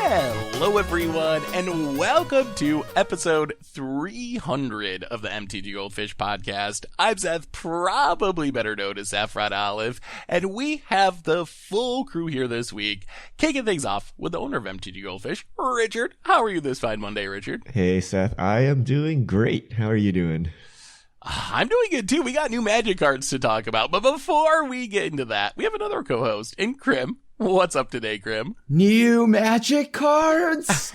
Hello everyone, and welcome to episode 300 of the MTGGoldfish podcast. I'm Seth, probably better known as Saffron Olive, and we have the full crew here this week, kicking things off with the owner of MTGGoldfish, Richard. How are you this fine Monday, Richard? Hey Seth, I am doing great. How are you doing? I'm doing good too. We got new Magic cards to talk about, but before we get into that, we have another co-host in Krim. What's up today, Krim? New Magic cards!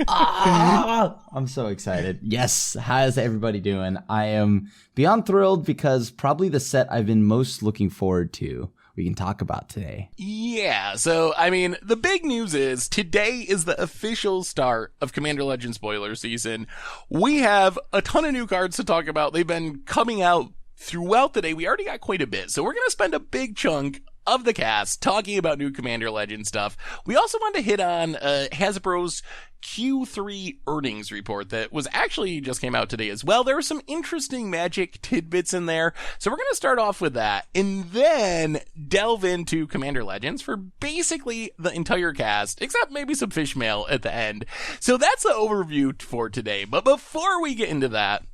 I'm so excited. Yes, how's everybody doing? I am beyond thrilled because probably the set I've been most looking forward to we can talk about today. Yeah, so, I mean, the big news is today is the official start of Commander Legends spoiler season. We have a ton of new cards to talk about. They've been coming out throughout the day. We already got quite a bit, so we're going to spend a big chunk of the cast talking about new Commander Legends stuff. We also want to hit on Hasbro's Q3 earnings report that was actually just came out today as well. There are some interesting Magic tidbits in there. So we're going to start off with that and then delve into Commander Legends for basically the entire cast, except maybe some fish mail at the end. So that's the overview for today. But before we get into that,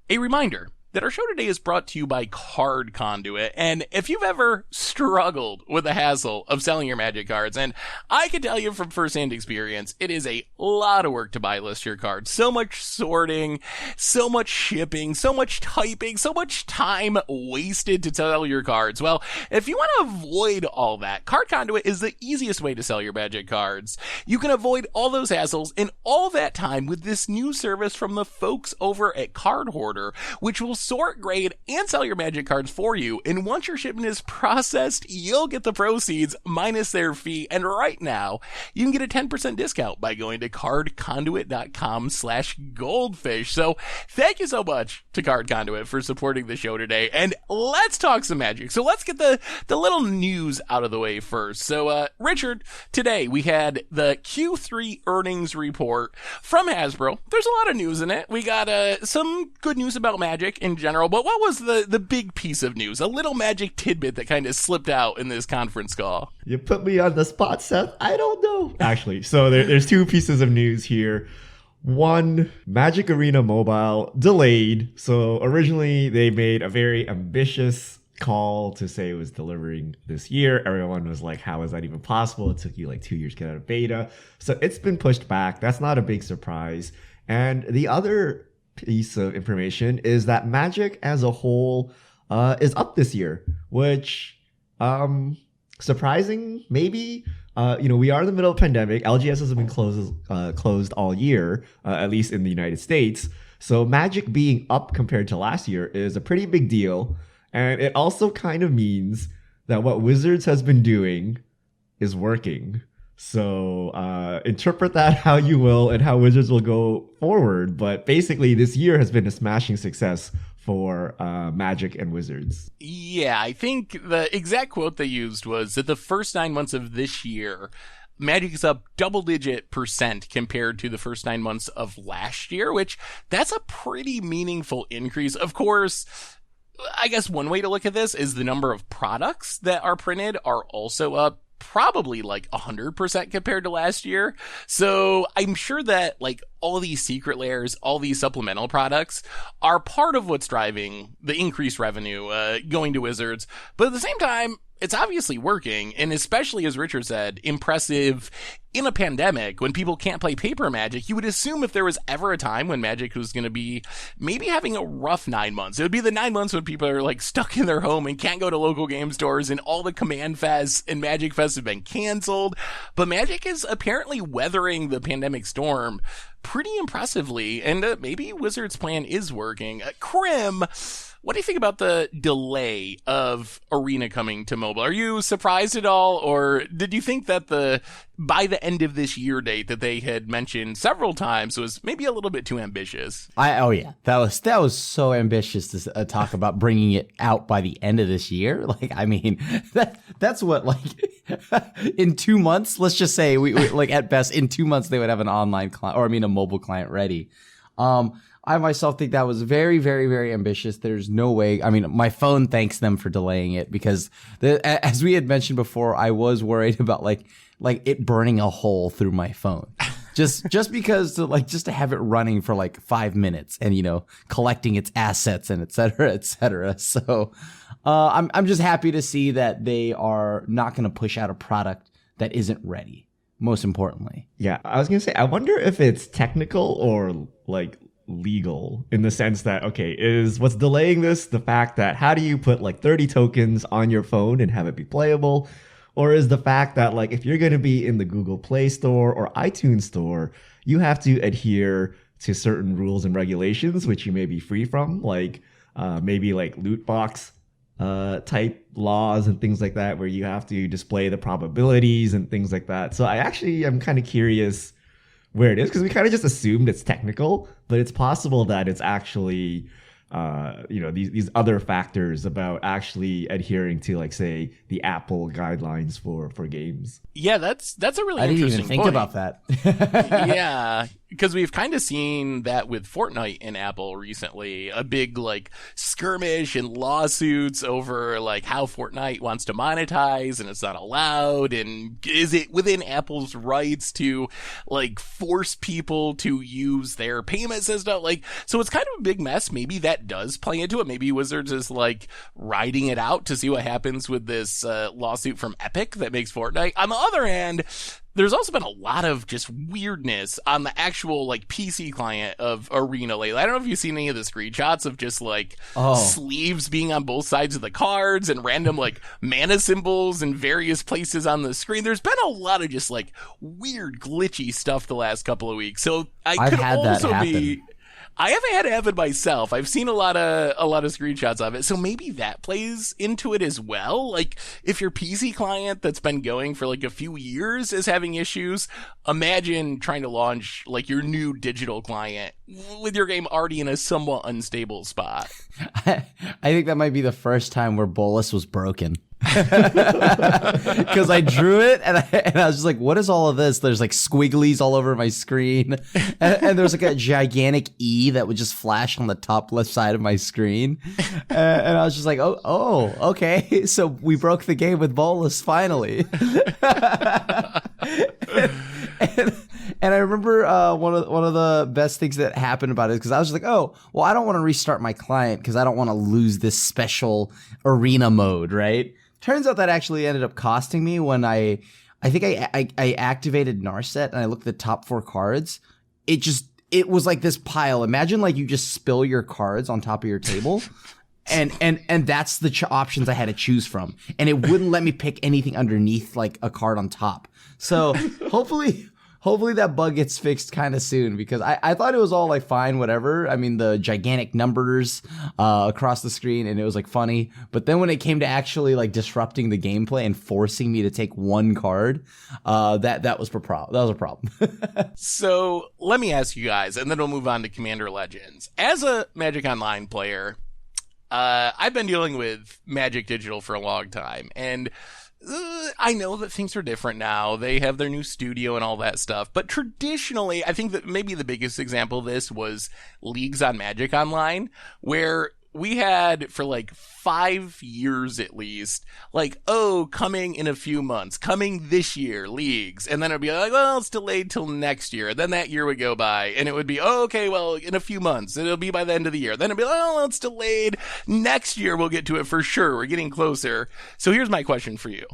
a reminder that our show today is brought to you by Card Conduit. And if you've ever struggled with the hassle of selling your Magic cards, and I can tell you from firsthand experience, it is a lot of work to buy list your cards. So much sorting, so much shipping, so much typing, so much time wasted to sell your cards. Well, if you want to avoid all that, Card Conduit is the easiest way to sell your Magic cards. You can avoid all those hassles and all that time with this new service from the folks over at Card Hoarder, which will sort, grade, and sell your Magic cards for you. And once your shipment is processed, you'll get the proceeds minus their fee. And right now, you can get a 10% discount by going to cardconduit.com/goldfish. So thank you so much to Card Conduit for supporting the show today. And let's talk some Magic. So let's get the little news out of the way first. So, Richard, today we had the Q3 earnings report from Hasbro. There's a lot of news in it. We got some good news about Magic in general, but what was the big piece of news? A little Magic tidbit that kind of slipped out in this conference call. You put me on the spot, Seth. I don't know. Actually, so there's two pieces of news here. One, Magic Arena Mobile delayed. So originally they made a very ambitious call to say it was delivering this year. Everyone was like, how is that even possible? It took you like 2 years to get out of beta. So it's been pushed back. That's not a big surprise. And the other piece of information is that Magic as a whole is up this year, which surprising maybe. We are in the middle of a pandemic. LGS has been closed all year, at least in the United States. So Magic being up compared to last year is a pretty big deal. And it also kind of means that what Wizards has been doing is working. So interpret that how you will and how Wizards will go forward. But basically, this year has been a smashing success for Magic and Wizards. Yeah, I think the exact quote they used was that the first 9 months of this year, Magic is up double-digit % compared to the first 9 months of last year, which that's a pretty meaningful increase. Of course, I guess one way to look at this is the number of products that are printed are also up probably like 100% compared to last year. So I'm sure that like all these secret layers, all these supplemental products are part of what's driving the increased revenue going to Wizards. But at the same time, it's obviously working, and especially, as Richard said, impressive in a pandemic when people can't play paper Magic. You would assume if there was ever a time when Magic was going to be maybe having a rough 9 months, it would be the 9 months when people are like stuck in their home and can't go to local game stores and all the Command Fests and Magic Fests have been canceled. But Magic is apparently weathering the pandemic storm pretty impressively, and maybe Wizards' plan is working. Krim, what do you think about the delay of Arena coming to mobile? Are you surprised at all, or did you think that by the end of this year date that they had mentioned several times was maybe a little bit too ambitious? That was so ambitious to talk about bringing it out by the end of this year. Like, I mean, that's what, like, in 2 months. Let's just say we like at best in 2 months they would have an online client, or I mean a mobile client ready. I myself think that was very, very, very ambitious. There's no way. I mean, my phone thanks them for delaying it because, as we had mentioned before, I was worried about like like it burning a hole through my phone. Just because to have it running for like 5 minutes and, you know, collecting its assets and et cetera, et cetera. So I'm just happy to see that they are not going to push out a product that isn't ready, most importantly. Yeah, I was going to say, I wonder if it's technical or like legal, in the sense that, okay, is what's delaying this the fact that how do you put like 30 tokens on your phone and have it be playable? Or is the fact that, like, if you're going to be in the Google Play Store or iTunes Store, you have to adhere to certain rules and regulations, which you may be free from, like maybe like loot box type laws and things like that, where you have to display the probabilities and things like that. So I'm kind of curious where it is, because we kind of just assumed it's technical, but it's possible that it's actually these other factors about actually adhering to, like, say, the Apple guidelines for games. Yeah, that's a really I didn't interesting even think point. about that. Yeah, because we've kind of seen that with Fortnite and Apple recently, a big like skirmish and lawsuits over like how Fortnite wants to monetize and it's not allowed, and is it within Apple's rights to like force people to use their payment system? Like, so it's kind of a big mess. Maybe that does play into it. Maybe Wizards is like riding it out to see what happens with this lawsuit from Epic that makes Fortnite. On the other hand, there's also been a lot of just weirdness on the actual like PC client of Arena lately. I don't know if you've seen any of the screenshots of just like sleeves being on both sides of the cards and random like mana symbols in various places on the screen. There's been a lot of just like weird glitchy stuff the last couple of weeks. So I've had that happen. I haven't had it happen myself. I've seen a lot of screenshots of it. So maybe that plays into it as well. Like, if your PC client that's been going for like a few years is having issues, imagine trying to launch like your new digital client with your game already in a somewhat unstable spot. I think that might be the first time where Bolus was broken. Because I drew it and I was just like, what is all of this? There's like squigglies all over my screen, and there's like a gigantic E that would just flash on the top left side of my screen, and I was just like, oh, okay, so we broke the game with Bolus finally. And I remember one of the best things that happened about it, because I was just like, oh, well, I don't want to restart my client because I don't want to lose this special arena mode, right? Turns out that actually ended up costing me when I think I activated Narset and I looked at the top 4 cards. It was like this pile. Imagine like you just spill your cards on top of your table. And that's the options I had to choose from. And it wouldn't let me pick anything underneath like a card on top. So hopefully that bug gets fixed kind of soon, because I thought it was all like fine, whatever. I mean, the gigantic numbers across the screen, and it was like funny. But then when it came to actually like disrupting the gameplay and forcing me to take one card, that was a problem. So let me ask you guys, and then we'll move on to Commander Legends. As a Magic Online player, I've been dealing with Magic Digital for a long time, and I know that things are different now. They have their new studio and all that stuff. But traditionally, I think that maybe the biggest example of this was Leagues on Magic Online, where we had for like 5 years at least, like, oh, coming in a few months, coming this year, Leagues. And then it'd be like, well, it's delayed till next year. Then that year would go by and it would be, oh, okay, well, in a few months, it'll be by the end of the year. Then it'd be like, oh, well, it's delayed. Next year, we'll get to it for sure. We're getting closer. So here's my question for you.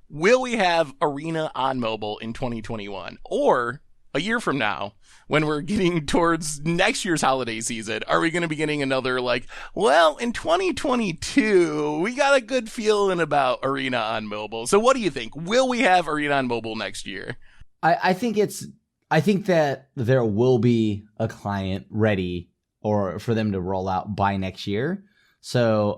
Will we have Arena on mobile in 2021? Or a year from now, when we're getting towards next year's holiday season, are we going to be getting another like, well, in 2022, we got a good feeling about Arena on mobile. So what do you think? Will we have Arena on mobile next year? I think that there will be a client ready or for them to roll out by next year. So,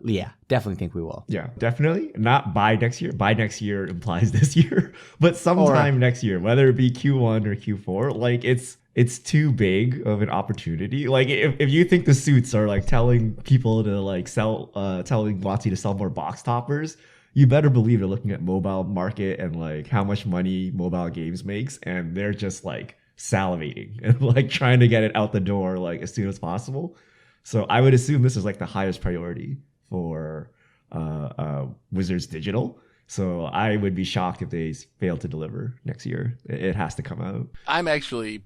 yeah, definitely think we will. Yeah, definitely. Not by next year. By next year implies this year, but sometime next year, whether it be Q1 or Q4, like it's too big of an opportunity. Like if you think the suits are like telling people to like telling WotC to sell more box toppers, you better believe they're looking at mobile market and like how much money mobile games makes. And they're just like salivating and like trying to get it out the door like as soon as possible. So I would assume this is like the highest priority for Wizards Digital. So I would be shocked if they fail to deliver next year. It has to come out. I'm actually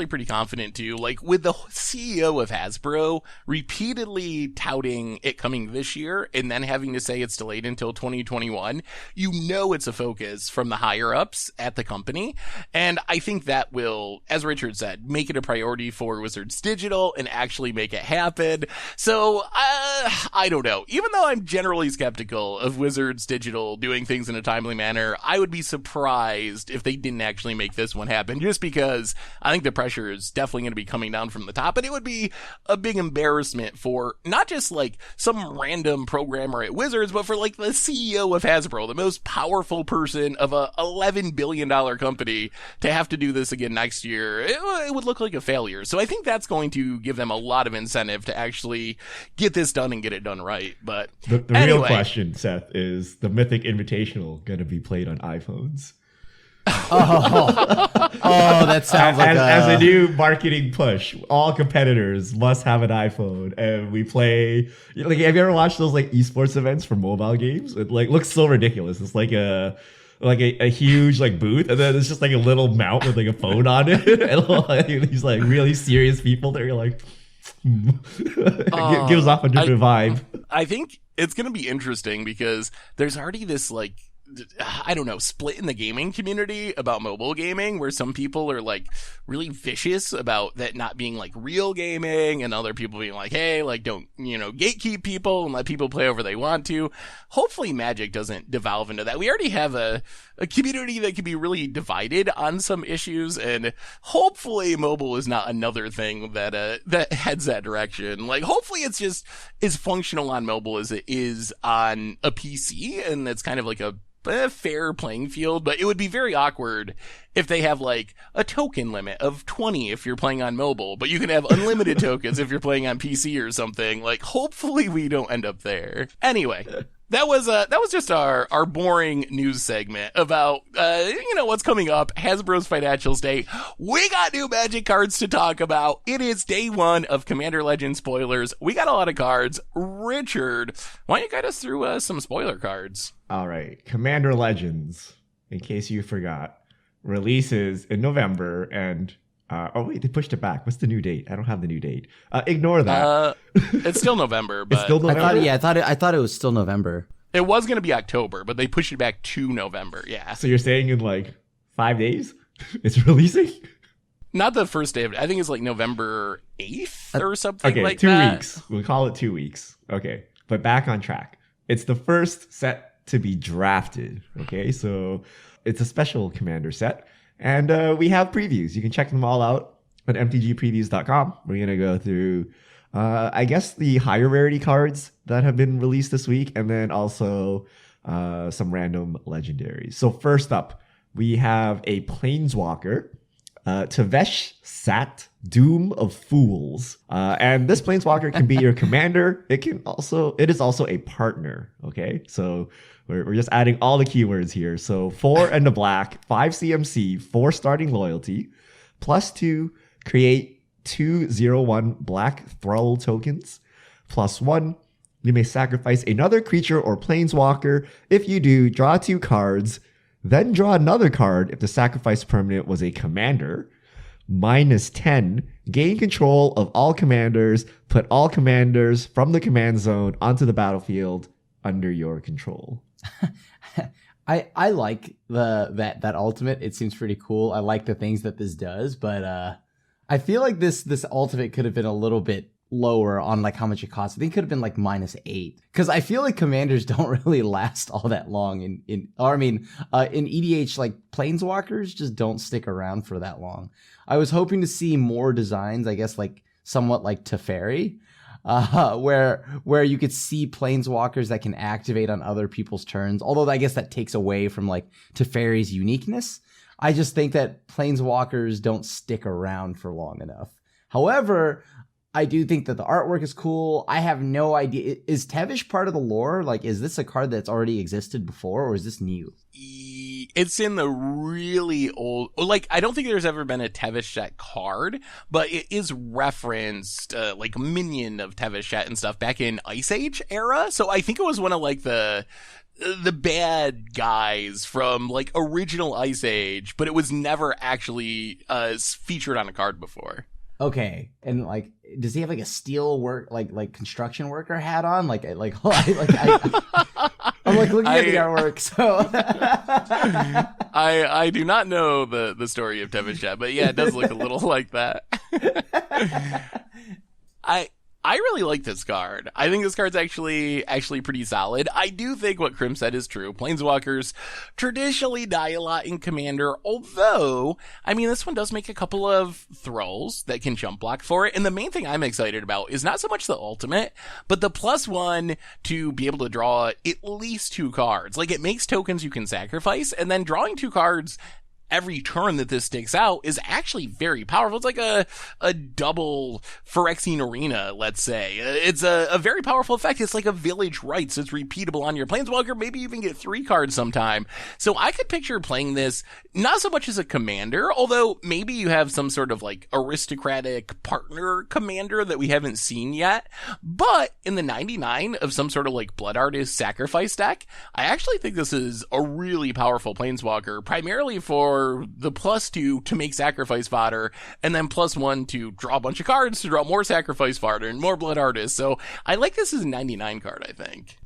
pretty confident too. Like with the CEO of Hasbro repeatedly touting it coming this year and then having to say it's delayed until 2021, you know it's a focus from the higher ups at the company. And I think that will, as Richard said, make it a priority for Wizards Digital and actually make it happen. So I don't know. Even though I'm generally skeptical of Wizards Digital doing things in a timely manner, I would be surprised if they didn't actually make this one happen, just because I think the pressure is definitely going to be coming down from the top, and it would be a big embarrassment for not just like some random programmer at Wizards, but for like the CEO of Hasbro, the most powerful person of a $11 billion company, to have to do this again next year. It would look like a failure. So I think that's going to give them a lot of incentive to actually get this done and get it done right. But the anyway, real question, Seth, is the Mythic Invitational going to be played on iPhones? That sounds like as a new marketing push. All competitors must have an iPhone, and we play. Like, have you ever watched those like esports events for mobile games? It like looks so ridiculous. It's like a huge like booth, and then it's just like a little mount with like a phone on it, and like, these like really serious people that are like gives off a different vibe. I think it's going to be interesting because there's already this like, I don't know, split in the gaming community about mobile gaming, where some people are like really vicious about that not being like real gaming, and other people being like, hey, like don't, gatekeep people and let people play however they want to. Hopefully Magic doesn't devolve into that. We already have a community that can be really divided on some issues, and hopefully mobile is not another thing that heads that direction. Like, hopefully it's just as functional on mobile as it is on a PC, and it's kind of like a fair playing field. But it would be very awkward if they have like a token limit of 20 if you're playing on mobile, but you can have unlimited tokens if you're playing on PC or something. Like, hopefully we don't end up there. Anyway, that was just our boring news segment about what's coming up, Hasbro's financial state. We got new Magic cards to talk about. It is day one of Commander Legends spoilers. We got a lot of cards. Richard, why don't you guide us through some spoiler cards? All right, Commander Legends, in case you forgot, releases in November, and they pushed it back. What's the new date? I don't have the new date. Ignore that. It's still November, but it's still November? I thought it was still November. It was going to be October, but they pushed it back to November. Yeah. So you're saying in like 5 days it's releasing? Not the first day of it. I think it's like November 8th or something like 2 that. weeks. We'll call it 2 weeks. Okay. But back on track. It's the first set to be drafted. Okay. So it's a special Commander set. And we have previews. You can check them all out at mtgpreviews.com. We're going to go through, I guess, the higher rarity cards that have been released this week, and then also some random legendaries. So first up, we have a Planeswalker, Tavesh Sat, Doom of Fools. And this Planeswalker can be your commander. It is also a partner. Okay, so we're just adding all the keywords here. So 4 and a black, 5 CMC, 4 starting loyalty, +2, create 2/0/1 black Thrall tokens, +1. You may sacrifice another creature or Planeswalker. If you do, draw 2 cards, then draw another card if the sacrifice permanent was a commander. -10, gain control of all commanders. Put all commanders from the command zone onto the battlefield under your control. I like that ultimate. It seems pretty cool. I like the things that this does, but I feel like this ultimate could have been a little bit lower on like how much it costs. I think it could have been like -8, because I feel like commanders don't really last all that long in EDH. Like Planeswalkers just don't stick around for that long. I was hoping to see more designs, I guess, like somewhat like Teferi, where you could see Planeswalkers that can activate on other people's turns. Although I guess that takes away from like Teferi's uniqueness. I just think that Planeswalkers don't stick around for long enough. However, I do think that the artwork is cool. I have no idea. Is Tevesh part of the lore? Like, is this a card that's already existed before, or is this new? It's in the really old, like, I don't think there's ever been a Tevesh card, but it is referenced, like minion of Tevesh and stuff back in Ice Age era. So I think it was one of like the the bad guys from like original Ice Age, but it was never actually featured on a card before. Okay, and like, does he have like a steel work, like construction worker hat on? I'm like looking at the artwork. So I do not know the story of Tevishat, but yeah, it does look a little like that. I really like this card. I think this card's actually pretty solid. I do think what Krim said is true. Planeswalkers traditionally die a lot in Commander, although, I mean, this one does make a couple of thralls that can jump block for it. And the main thing I'm excited about is not so much the ultimate, but the +1 to be able to draw at least 2 cards. Like, it makes tokens you can sacrifice, and then drawing 2 cards every turn that this sticks out is actually very powerful. It's like a double Phyrexian Arena, let's say. It's a very powerful effect. It's like a Village Rites. It's repeatable on your Planeswalker. Maybe even get 3 cards sometime. So I could picture playing this not so much as a commander, although maybe you have some sort of like aristocratic partner commander that we haven't seen yet. But in the 99 of some sort of like Blood Artist sacrifice deck, I actually think this is a really powerful Planeswalker, primarily for the +2 to make sacrifice fodder, and then +1 to draw a bunch of cards to draw more sacrifice fodder and more Blood Artists. So I like this as a 99 card, I think.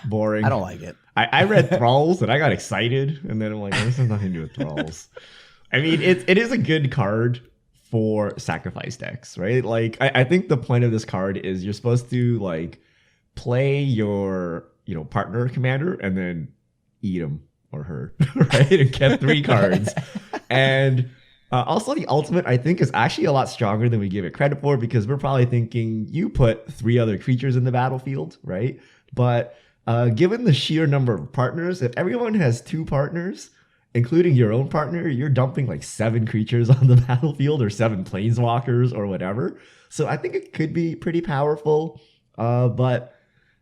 Boring. I don't like it. I read Thralls and I got excited, and then I'm like, this has nothing to do with Thralls. I mean, it is a good card for sacrifice decks, right? Like, I think the point of this card is you're supposed to like play your partner commander and then eat him or her, right? And get 3 cards. And also the ultimate, I think, is actually a lot stronger than we give it credit for, because we're probably thinking you put 3 other creatures in the battlefield, right? But given the sheer number of partners, if everyone has 2 partners, including your own partner, you're dumping like 7 creatures on the battlefield, or 7 planeswalkers or whatever. So I think it could be pretty powerful, but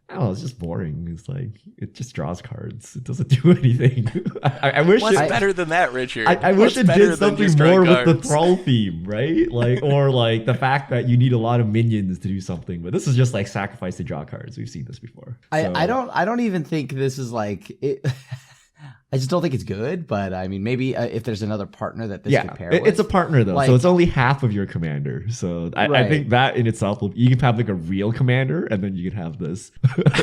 I don't know, it's just boring. It's like, it just draws cards. It doesn't do anything. I wish What's better than that, Richard? I wish it did something more with the Thrall theme, right? Like, or like the fact that you need a lot of minions to do something. But this is just like sacrifice to draw cards. We've seen this before. So. I don't even think this is like it. I just don't think it's good, but I mean, maybe if there's another partner that this could pair with. It's a partner though, like, so it's only half of your commander. So I think that in itself, you can have like a real commander, and then you can have this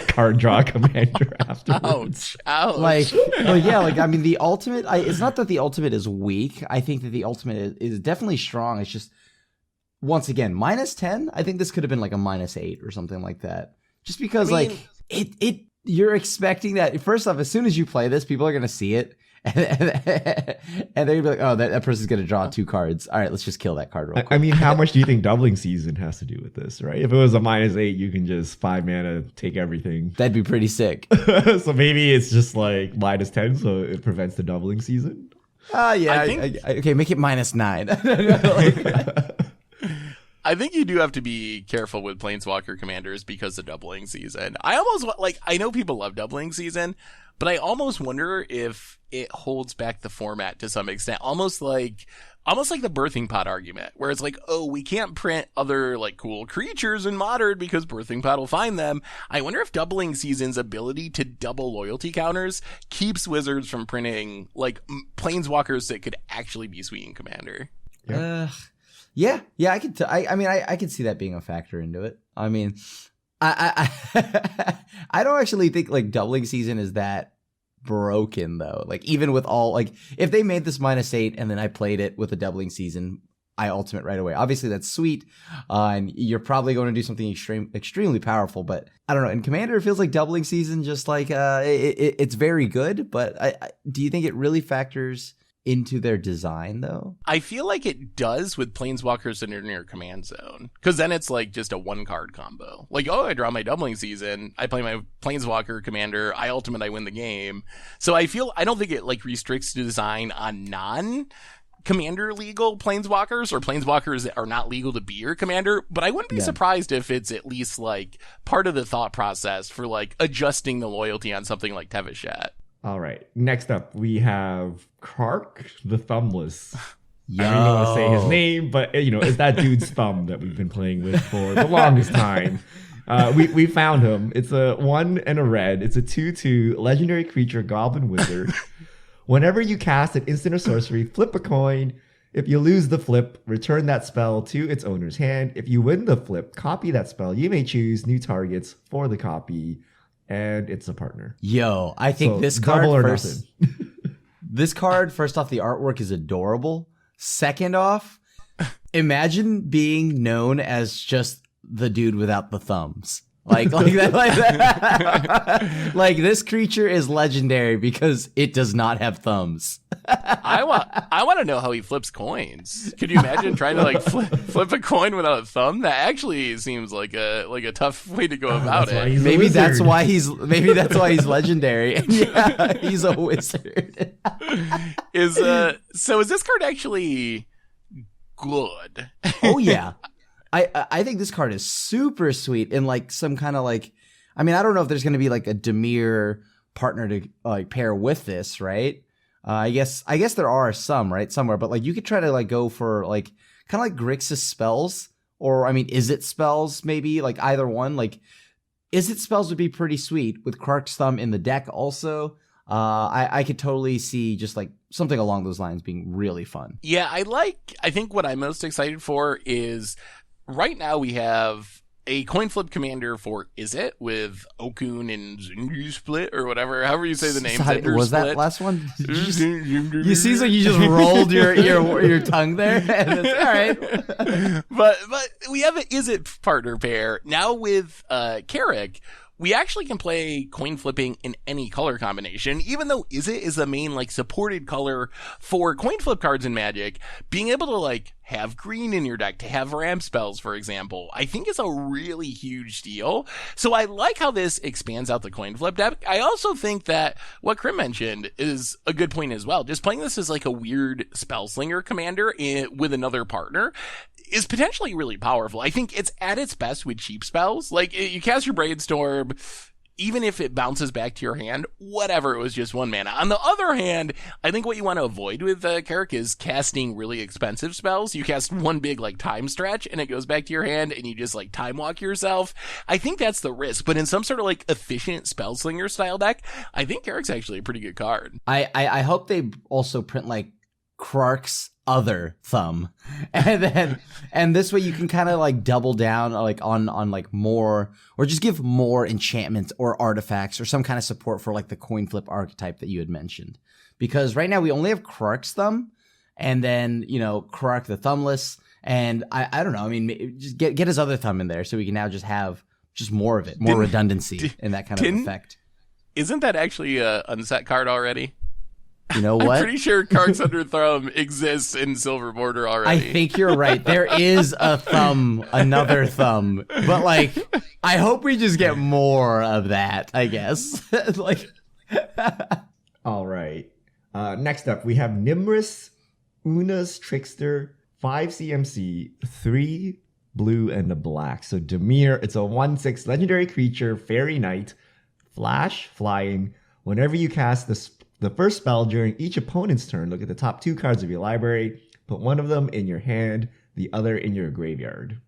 card draw commander afterwards. Ouch. Like, well, yeah, like, I mean, the ultimate, it's not that the ultimate is weak. I think that the ultimate is definitely strong. It's just, once again, -10. I think this could have been like a -8 or something like that. Just because, I mean, like, you're expecting that, first off, as soon as you play this, people are going to see it, and they're going to be like, oh, that person's going to draw 2 cards. All right, let's just kill that card real quick. I mean, how much do you think Doubling Season has to do with this, right? If it was a -8, you can just 5 mana, take everything. That'd be pretty sick. So maybe it's just like -10, so it prevents the Doubling Season? Yeah, okay, make it -9. I think you do have to be careful with Planeswalker commanders because of Doubling Season. I know people love Doubling Season, but I almost wonder if it holds back the format to some extent. Almost like the Birthing Pod argument, where it's like, oh, we can't print other like cool creatures in Modern because Birthing Pod will find them. I wonder if Doubling Season's ability to double loyalty counters keeps Wizards from printing like Planeswalkers that could actually be sweet in Commander. Yeah, I could. I could see that being a factor into it. I mean, I don't actually think like Doubling Season is that broken though. Like, even with all, like, if they made this -8 and then I played it with a Doubling Season, I ultimate right away. Obviously, that's sweet, and you're probably going to do something extremely powerful. But I don't know. In Commander, it feels like Doubling Season just like it's very good. But do you think it really factors into their design though? I feel like it does with Planeswalkers that are in your command zone, because then it's like just a 1-card combo. Like, oh, I draw my Doubling Season, I play my Planeswalker commander, I ultimate, I win the game. So I don't think it like restricts the design on non-commander legal Planeswalkers, or Planeswalkers that are not legal to be your commander, but I wouldn't be surprised if it's at least like part of the thought process for like adjusting the loyalty on something like Tevishat. All right. Next up, we have Kark the Thumbless. Yo. I don't know how to say his name, but it's that dude's thumb that we've been playing with for the longest time. We found him. It's a 1 and a red. It's a 2/2 legendary creature, Goblin Wizard. Whenever you cast an instant or sorcery, flip a coin. If you lose the flip, return that spell to its owner's hand. If you win the flip, copy that spell. You may choose new targets for the copy, and it's a partner. Yo, I think So, this card double or first. nothing. This card, first off, the artwork is adorable. Second off, imagine being known as just the dude without the thumbs. Like that. Like this creature is legendary because it does not have thumbs. I want to know how he flips coins. Could you imagine trying to like flip a coin without a thumb? That actually seems like a tough way to go about it. Maybe that's why he's legendary. Yeah, he's a wizard. Is this card actually good? Oh yeah. I think this card is super sweet in like some kind of like, I mean, I don't know if there's going to be like a Dimir partner to like pair with this, right? I guess there are some, right, somewhere, but like you could try to like go for like kind of like Grixis spells, or I mean, is it spells maybe, like either one. Like is it spells would be pretty sweet with Krark's Thumb in the deck also. I could totally see just like something along those lines being really fun. Yeah, I think what I'm most excited for is right now we have a coin flip commander for Izzet with Okun and Zindu Split or whatever, however you say the name. Was that last one? You see, so you just rolled your tongue there, and it's all right. But we have an Izzet partner pair now with Carrick. We actually can play coin flipping in any color combination, even though Izzet is the main like supported color for coin flip cards in Magic. Being able to like have green in your deck to have ramp spells, for example, I think is a really huge deal. So I like how this expands out the coin flip deck. I also think that what Krim mentioned is a good point as well. Just playing this as like a weird spellslinger commander with another partner is potentially really powerful. I think it's at its best with cheap spells. Like, you cast your Brainstorm, even if it bounces back to your hand, whatever, it was just 1 mana. On the other hand, I think what you want to avoid with Carrick is casting really expensive spells. You cast one big, like, time stretch, and it goes back to your hand, and you just, like, time walk yourself. I think that's the risk. But in some sort of, like, efficient spellslinger style deck, I think Carrick's actually a pretty good card. I hope they also print, like, Krark's other thumb, and this way you can kind of like double down like on like more, or just give more enchantments or artifacts or some kind of support for like the coin flip archetype that you had mentioned. Because right now we only have Krark's thumb, and then Krark the thumbless, and I don't know. I mean, just get his other thumb in there so we can now just have just more of it, more redundancy in that kind of effect. Isn't that actually a unset card already? You know what? I'm pretty sure Kark's Under Thumb exists in Silver Border already. I think you're right. There is a thumb, another thumb. But, like, I hope we just get more of that, I guess. Like, all right. Next up, we have Nimrus, Una's Trickster, 5 CMC, 3 blue, and a black. So Dimir, it's a 1/6 legendary creature, Fairy Knight, flash, flying. Whenever you cast the first spell during each opponent's turn, look at the top 2 cards of your library, put one of them in your hand, the other in your graveyard.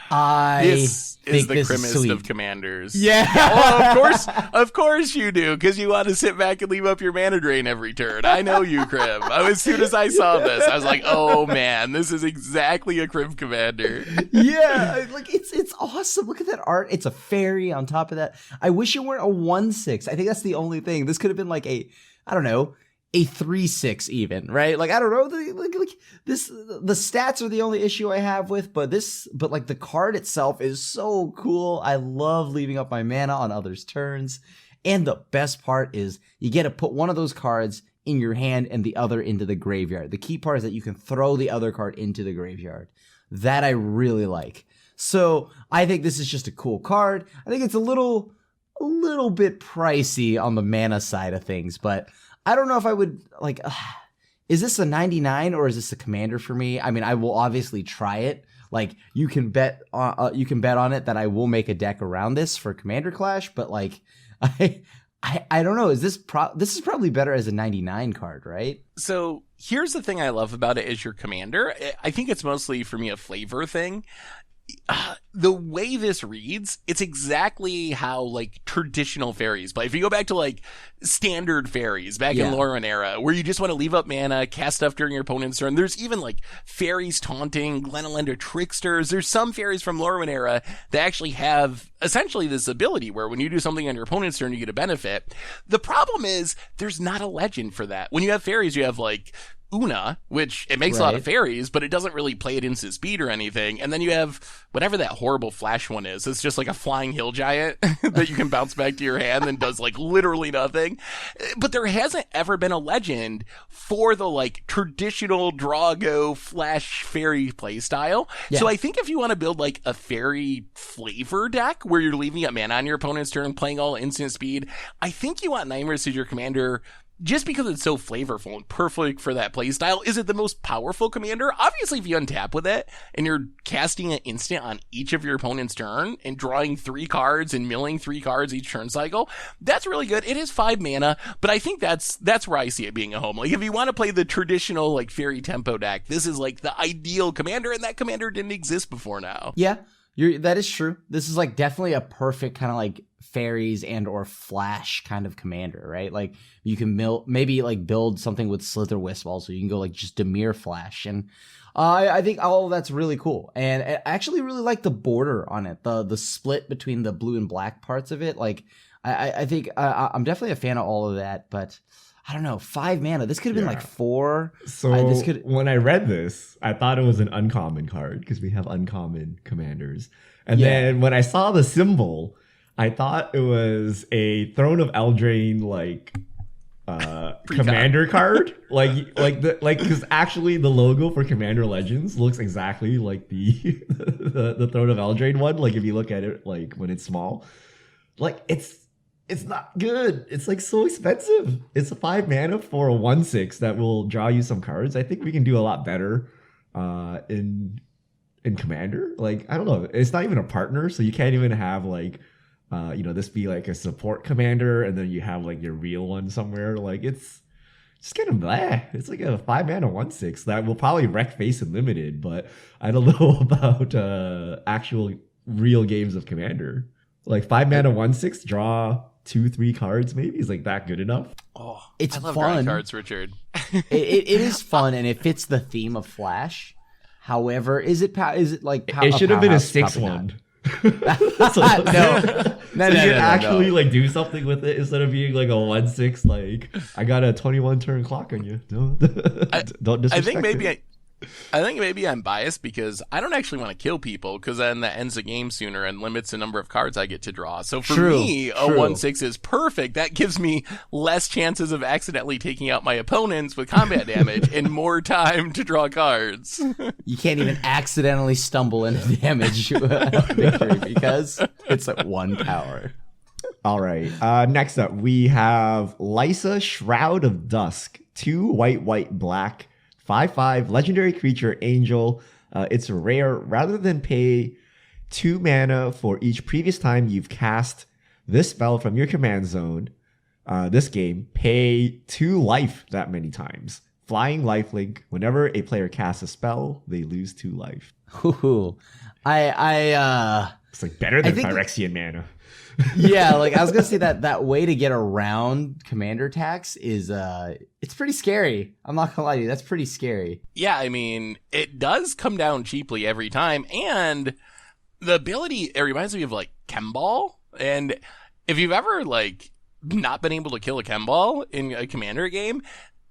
This is the crimmest of commanders. Yeah. Well, of course you do, because you want to sit back and leave up your mana drain every turn. I know you, Krim. As soon as I saw this, I was like, oh man, this is exactly a Krim commander. Yeah, like it's awesome. Look at that art. It's a fairy on top of that. I wish it weren't a 1/6. I think that's the only thing. This could have been like a 3/6 even, right? Like, I don't know. The stats are the only issue I have with, but like the card itself is so cool. I love leaving up my mana on others' turns. And the best part is you get to put one of those cards in your hand and the other into the graveyard. The key part is that you can throw the other card into the graveyard. That I really like. So I think this is just a cool card. I think it's a little bit pricey on the mana side of things, but I don't know if I would like. Is this a 99 or is this a commander for me? I mean, I will obviously try it. Like, you can bet on it that I will make a deck around this for Commander Clash. But like, I don't know. This is probably better as a 99 card, right? So here's the thing I love about it as your commander. I think it's mostly for me a flavor thing. the way this reads, it's exactly how like traditional fairies play. If you go back to like standard fairies back in Lorwyn era, where you just want to leave up mana, cast stuff during your opponent's turn. There's even like fairies taunting, Glenelender tricksters. There's some fairies from Lorwyn era that actually have essentially this ability where when you do something on your opponent's turn, you get a benefit. The problem is there's not a legend for that. When you have fairies, you have like Una, which it makes a lot of fairies, but it doesn't really play it instant speed or anything. And then you have whatever that horrible flash one is. It's just like a flying hill giant that you can bounce back to your hand and does like literally nothing. But there hasn't ever been a legend for the like traditional draw go flash fairy play style. Yeah. So I think if you want to build like a fairy flavor deck where you're leaving up mana on your opponent's turn, playing all instant speed, I think you want Nightmare as your commander. Just because it's so flavorful and perfect for that playstyle. Is it the most powerful commander? Obviously, if you untap with it and you're casting an instant on each of your opponent's turn and drawing 3 cards and milling 3 cards each turn cycle, that's really good. It is 5 mana, but I think that's where I see it being a home. Like, if you want to play the traditional, like, fairy tempo deck, this is, like, the ideal commander, and that commander didn't exist before now. Yeah, that is true. This is, like, definitely a perfect kind of, like, fairies and or flash kind of commander, right? Like you can maybe like build something with Slither Wisp also. You can go like just Dimir flash, and I think all of that's really cool. And I actually really like the border on it, the split between the blue and black parts of it. Like I think I'm definitely a fan of all of that, but I don't know, 5 mana. This could have been like 4. So when I read this, I thought it was an uncommon card because we have uncommon commanders. And then when I saw the symbol, I thought it was a Throne of Eldraine like commander card, because actually the logo for Commander Legends looks exactly like the Throne of Eldraine one. Like if you look at it like when it's small, like it's not good. It's like so expensive. It's a 5 mana for a 1/6 that will draw you some cards. I think we can do a lot better in Commander. Like I don't know, it's not even a partner, so you can't even have like. This be like a support commander, and then you have like your real one somewhere. Like it's just kind of blah. It's like a 5 mana 1/6 that will probably wreck face and limited, but I don't know about actual real games of commander. Like 5 mana 1/6, draw 2-3 cards maybe is like that good enough. Oh, it's I love fun. drawing cards, Richard. it is fun, and it fits the theme of Flash. However, is it like it should have been a 6/1. No, you actually like do something with it instead of being like a 1/6. Like I got a 21 turn clock on you. Don't disrespect I think maybe I'm biased because I don't actually want to kill people because then that ends the game sooner and limits the number of cards I get to draw. So for me, a 1/6 is perfect. That gives me less chances of accidentally taking out my opponents with combat damage and more time to draw cards. You can't even accidentally stumble into damage victory because it's at 1 power. All right. Next up, we have Lysa, Shroud of Dusk. 2 white, black. 5/5 legendary creature angel. It's rare. Rather than pay 2 mana for each previous time you've cast this spell from your command zone, this game, pay 2 life that many times. Flying lifelink. Whenever a player casts a spell, they lose 2 life. Ooh, it's like better than Phyrexian mana. Yeah, like I was gonna say that way to get around commander tax is it's pretty scary. I'm not gonna lie to you, that's pretty scary. Yeah, I mean, it does come down cheaply every time, and the ability, it reminds me of like Chemball. And if you've ever like not been able to kill a Chemball in a commander game,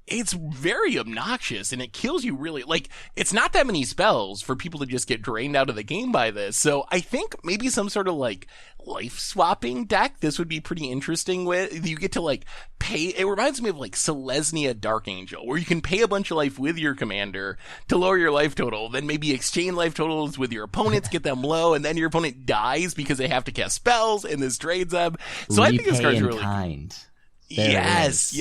it's very obnoxious and it kills you really. Like, it's not that many spells for people to just get drained out of the game by this. So I think maybe some sort of like life swapping deck this would be pretty interesting with. You get to like pay. It reminds me of like Selesnya Dark Angel, where you can pay a bunch of life with your commander to lower your life total, then maybe exchange life totals with your opponents, get them low, and then your opponent dies because they have to cast spells and this drains them. So I think this card's really kind. Yes.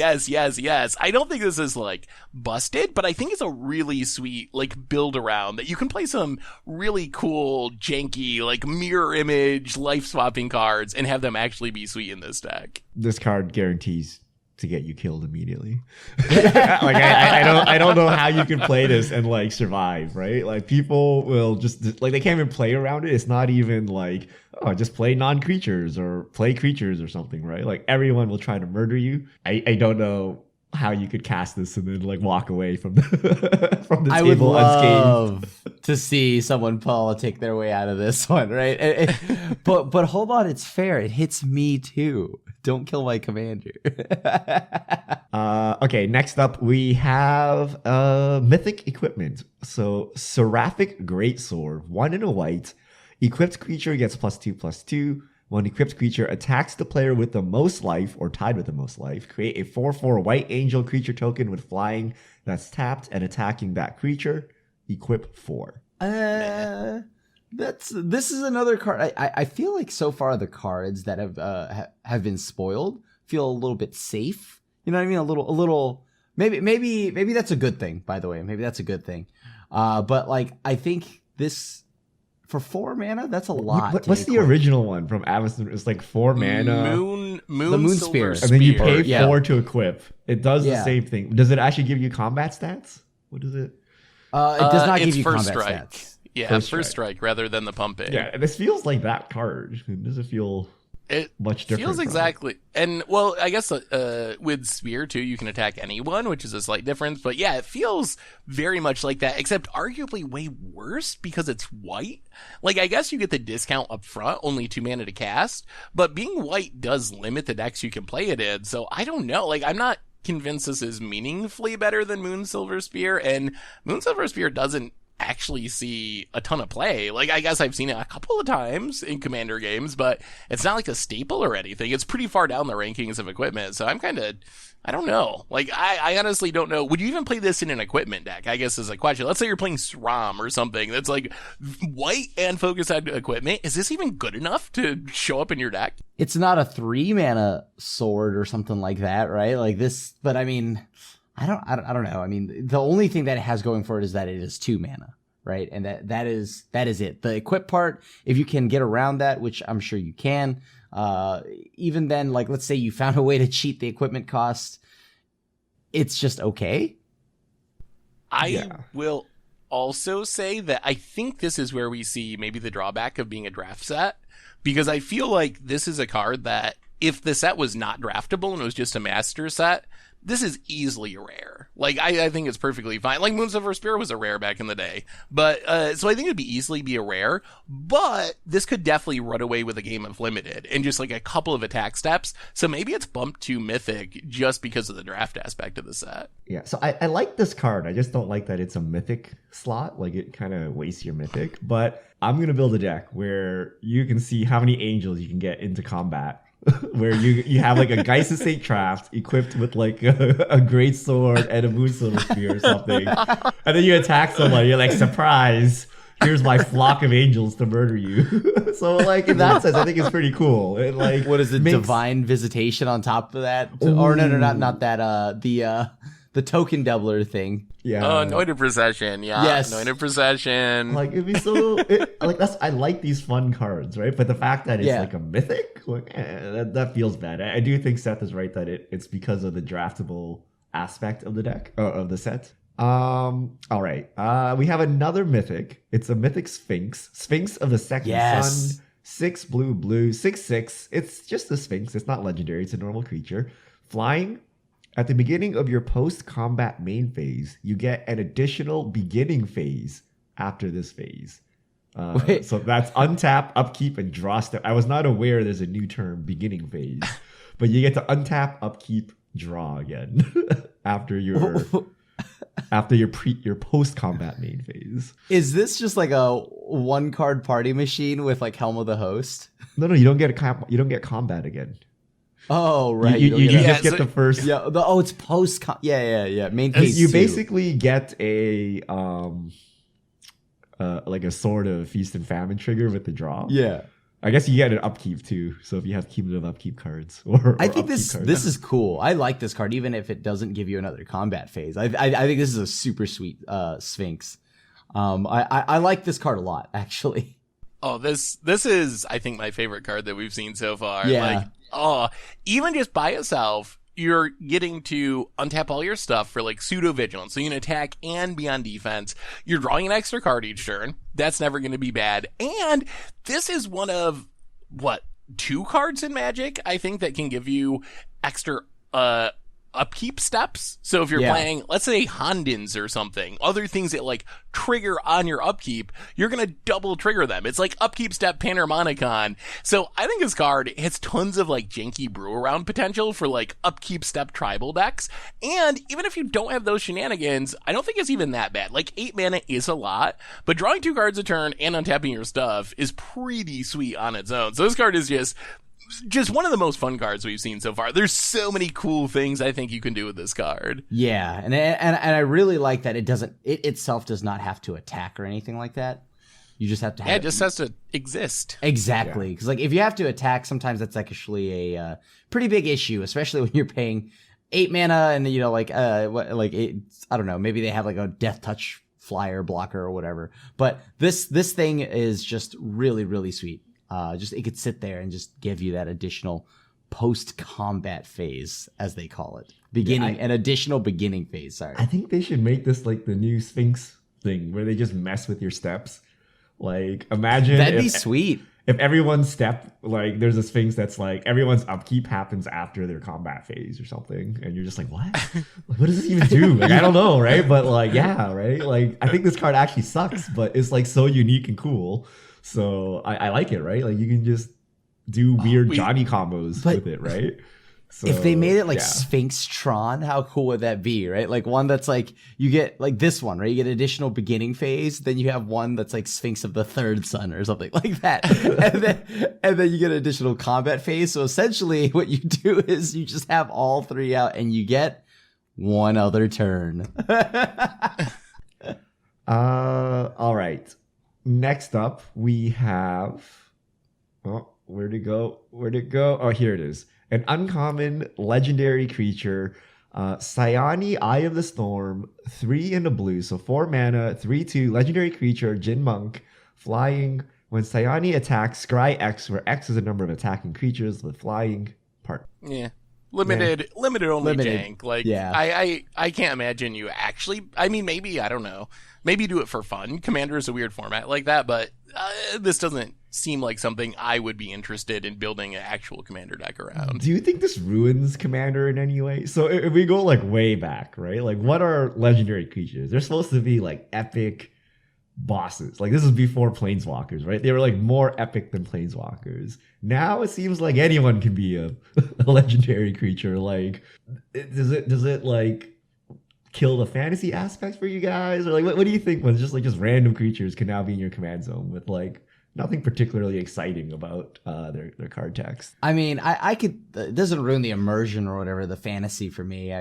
I don't think this is like busted, but I think it's a really sweet like build around that you can play some really cool, janky, like mirror image life swapping cards and have them actually be sweet in this deck. This card guarantees to get you killed immediately. Like I don't know how you can play this and like survive, right? Like people will just like they can't even play around it. It's not even like, oh, just play non-creatures or play creatures or something, right? Like everyone will try to murder you. I don't know how you could cast this and then like walk away from the from the I table would love unscathed. to see someone politic their way out of this one, right? But hold on, it's fair. It hits me too. Don't kill my commander. Okay, next up we have mythic equipment. So Seraphic Greatsword, 1 and a white. Equipped creature gets +2/+2. When equipped creature attacks the player with the most life or tied with the most life, create a 4/4 white angel creature token with flying that's tapped and attacking that creature. Equip 4. This is another card. I feel like so far the cards that have been spoiled feel a little bit safe. You know what I mean? A little. Maybe that's a good thing. By the way, maybe that's a good thing. But like I think this. For 4 mana, that's a lot. What's the original one from Amazon? It's like 4 mana. Moon the Moon Silver Spear. And then you pay Yeah. 4 to equip. It does the Yeah. same thing. Does it actually give you combat stats? What is it? It does not give it's you first combat strike. stats. Yeah, First first strike rather than the pumping. Yeah, this feels like that card. It doesn't feel It much different. feels from it. exactly. And, well, I guess with Spear, too, you can attack anyone, which is a slight difference. But, yeah, it feels very much like that, except arguably way worse because it's white. Like, I guess you get the discount up front, only 2 mana to cast. But being white does limit the decks you can play it in. So, I don't know. Like, I'm not convinced this is meaningfully better than Moon Silver Spear. And Moon Silver Spear doesn't actually see a ton of play. Like, I guess I've seen it a couple of times in Commander games, but it's not like a staple or anything. It's pretty far down the rankings of equipment, so I'm kind of, I don't know. Like, I honestly don't know. Would you even play this in an equipment deck, I guess is a question. Let's say you're playing SRAM or something that's like white and focused on equipment. Is this even good enough to show up in your deck? It's not a 3 mana sword or something like that, right? Like this, but I mean, I don't know. I mean, the only thing that it has going for it is that it is 2 mana, right? And that is it. The equip part, if you can get around that, which I'm sure you can, even then, like, let's say you found a way to cheat the equipment cost, it's just okay. I will also say that I think this is where we see maybe the drawback of being a draft set, because I feel like this is a card that if the set was not draftable and it was just a master set, this is easily a rare. Like, I think it's perfectly fine. Like, Moon Silver Spear was a rare back in the day. But, so I think it'd easily be a rare. But this could definitely run away with a game of limited and just like a couple of attack steps. So maybe it's bumped to mythic just because of the draft aspect of the set. Yeah, so I like this card. I just don't like that it's a mythic slot. Like, it kind of wastes your mythic. But I'm going to build a deck where you can see how many angels you can get into combat. Where you have like a Geist Sake Craft equipped with like a great sword and a Moon Silver Spear or something, and then you attack someone. You're like, surprise! Here's my flock of angels to murder you. So like in that sense, I think it's pretty cool. It like What is it? Divine Visitation on top of that? Or no, not that. The token doubler thing. Yeah. Oh, Anointed Procession. Yeah. Yes. Anointed Procession. Like it'd be so like that's I like these fun cards, right? But the fact that it's like a mythic, like that feels bad. I do think Seth is right that it's because of the draftable aspect of the deck of the set. All right. We have another mythic. It's a mythic Sphinx. Sphinx of the Second Sun. 6 blue, 6/6. It's just a Sphinx. It's not legendary. It's a normal creature. Flying. At the beginning of your post-combat main phase, you get an additional beginning phase after this phase. So that's untap, upkeep, and draw step. I was not aware there's a new term, beginning phase. But you get to untap, upkeep, draw again after your post-combat main phase. Is this just like a 1-card party machine with like Helm of the Host? No, you don't get combat again. Oh, right. You just get the first. Yeah. It's post. Yeah. Main phase. You 2. basically get a like a sort of feast and famine trigger with the draw. Yeah. I guess you get an upkeep too. So if you have cumulative upkeep cards, or I think this is cool. I like this card, even if it doesn't give you another combat phase. I think this is a super sweet Sphinx. I like this card a lot, actually. Oh, this is, I think, my favorite card that we've seen so far. Yeah. Like, oh, even just by itself, you're getting to untap all your stuff for like pseudo vigilance, so you can attack and be on defense. You're drawing an extra card each turn. That's never going to be bad. And this is one of 2 cards in Magic, I think, that can give you extra upkeep steps. So if you're playing, let's say, Hondens or something, other things that like trigger on your upkeep, you're going to double trigger them. It's like upkeep step Panharmonicon. So I think this card has tons of like janky brew around potential for like upkeep step tribal decks. And even if you don't have those shenanigans, I don't think it's even that bad. Like 8 mana is a lot, but drawing 2 cards a turn and untapping your stuff is pretty sweet on its own. So this card is just one of the most fun cards we've seen so far. There's so many cool things I think you can do with this card. Yeah, and I really like that it itself does not have to attack or anything like that. You just have to have it just has to exist. Exactly. Because like if you have to attack, sometimes that's actually a pretty big issue, especially when you're paying 8 mana and I don't know, maybe they have like a death touch flyer blocker or whatever. But this thing is just really, really sweet. It could sit there and just give you that additional post-combat phase, as they call it. An additional beginning phase, sorry. I think they should make this like the new Sphinx thing, where they just mess with your steps. Like, imagine that'd be sweet. If everyone's step, like, there's a Sphinx that's like, everyone's upkeep happens after their combat phase or something. And you're just like, what? What does this even do? Like, I don't know, right? But like, yeah, right? Like, I think this card actually sucks, but it's like so unique and cool. So I like it, right? Like, you can just do weird Johnny combos with it, right? So, if they made it like Sphinx Tron, how cool would that be, right? Like one that's like, you get like this one, right? You get additional beginning phase, then you have one that's like Sphinx of the Third Sun or something like that. and then you get additional combat phase. So essentially what you do is you just have all 3 out and you get one other turn. All right. Next up, we have... Oh, where'd it go? Oh, here it is. An uncommon legendary creature, Cyani, Eye of the Storm, 3 in the blue, so 4 mana, 3/2, legendary creature, Jin Monk, flying. When Cyani attacks, scry X, where X is the number of attacking creatures with flying part. Yeah. Limited only jank. Like, yeah. I can't imagine you actually, I mean, maybe, I don't know. Maybe do it for fun. Commander is a weird format like that, but this doesn't seem like something I would be interested in building an actual Commander deck around. Do you think this ruins Commander in any way? So if we go like way back, right? Like, what are legendary creatures? They're supposed to be like epic bosses. Like, this is before Planeswalkers, right? They were like more epic than Planeswalkers. Now it seems like anyone can be a legendary creature. Like, does it like kill the fantasy aspects for you guys? Or like, what do you think when just random creatures can now be in your command zone with like nothing particularly exciting about their card text? I mean, I could, it doesn't ruin the immersion or whatever, the fantasy for me.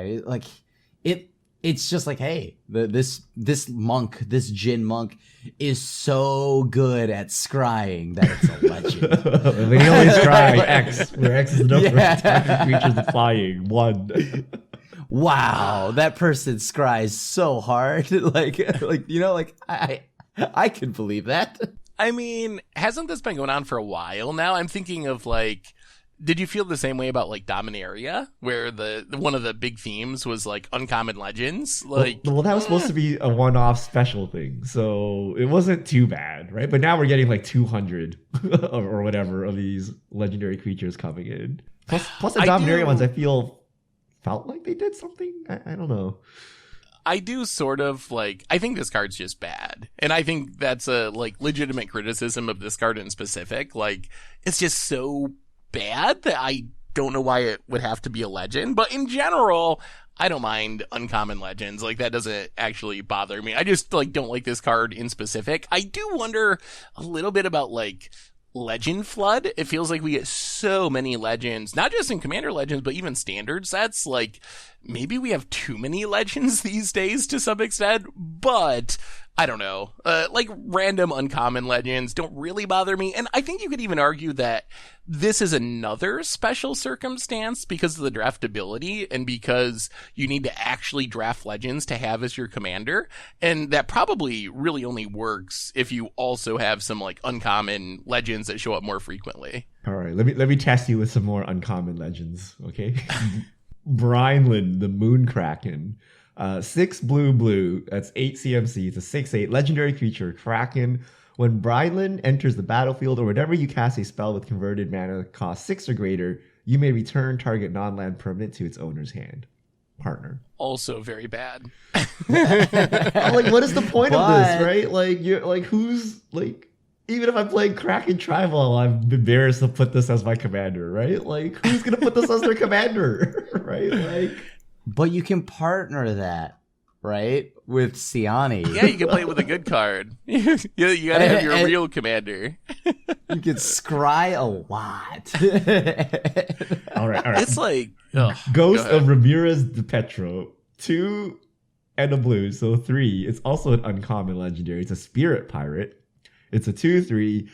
It's just like, hey, this Jin Monk is so good at scrying that it's a legend. They only scry X, where X is the number of attacking creatures that's flying. 1. Wow, that person scries so hard. I can believe that. I mean, hasn't this been going on for a while now? I'm thinking of like, did you feel the same way about like Dominaria, where the one of the big themes was like uncommon legends? Like, well, that was supposed to be a one-off special thing, so it wasn't too bad, right? But now we're getting like 200 or whatever of these legendary creatures coming in. Plus the Dominaria ones, I felt like they did something. I don't know. I do sort of like, I think this card's just bad. And I think that's a like legitimate criticism of this card in specific. Like, it's just so bad that I don't know why it would have to be a legend. But in general, I don't mind uncommon legends. Like, that doesn't actually bother me. I just like don't like this card in specific. I do wonder a little bit about like Legend Flood. It feels like we get so many legends, not just in Commander Legends, but even standard sets. Like, maybe we have too many legends these days to some extent, but I don't know. Like, random uncommon legends don't really bother me. And I think you could even argue that this is another special circumstance because of the draftability and because you need to actually draft legends to have as your commander. And that probably really only works if you also have some like uncommon legends that show up more frequently. All right, let me test you with some more uncommon legends, okay? Brinelin, the Moon Kraken. 6 blue. That's 8 CMC. It's a 6/8 legendary creature, Kraken. When Brinelin enters the battlefield or whenever you cast a spell with converted mana cost 6 or greater, you may return target non-land permanent to its owner's hand. Partner. Also very bad. Like, what is the point of this, right? Like, you're like, who's like, even if I'm playing Kraken Tribal, I'm embarrassed to put this as my commander, right? Like, who's gonna put this as their commander, right? Like, But you can partner that, right, with Siani. Yeah, you can play it with a good card. you gotta have your real commander. You could scry a lot. all right. It's like Ghost of Ramirez de Petro, 2 and a blue, so 3. It's also an uncommon legendary. It's a spirit pirate. It's a 2/3.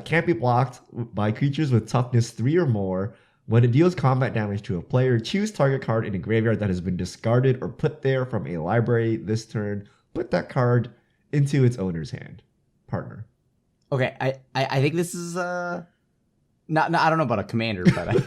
Can't be blocked by creatures with toughness 3 or more. When it deals combat damage to a player, choose target card in a graveyard that has been discarded or put there from a library this turn. Put that card into its owner's hand. Partner. Okay, I think this is not I don't know about a commander, but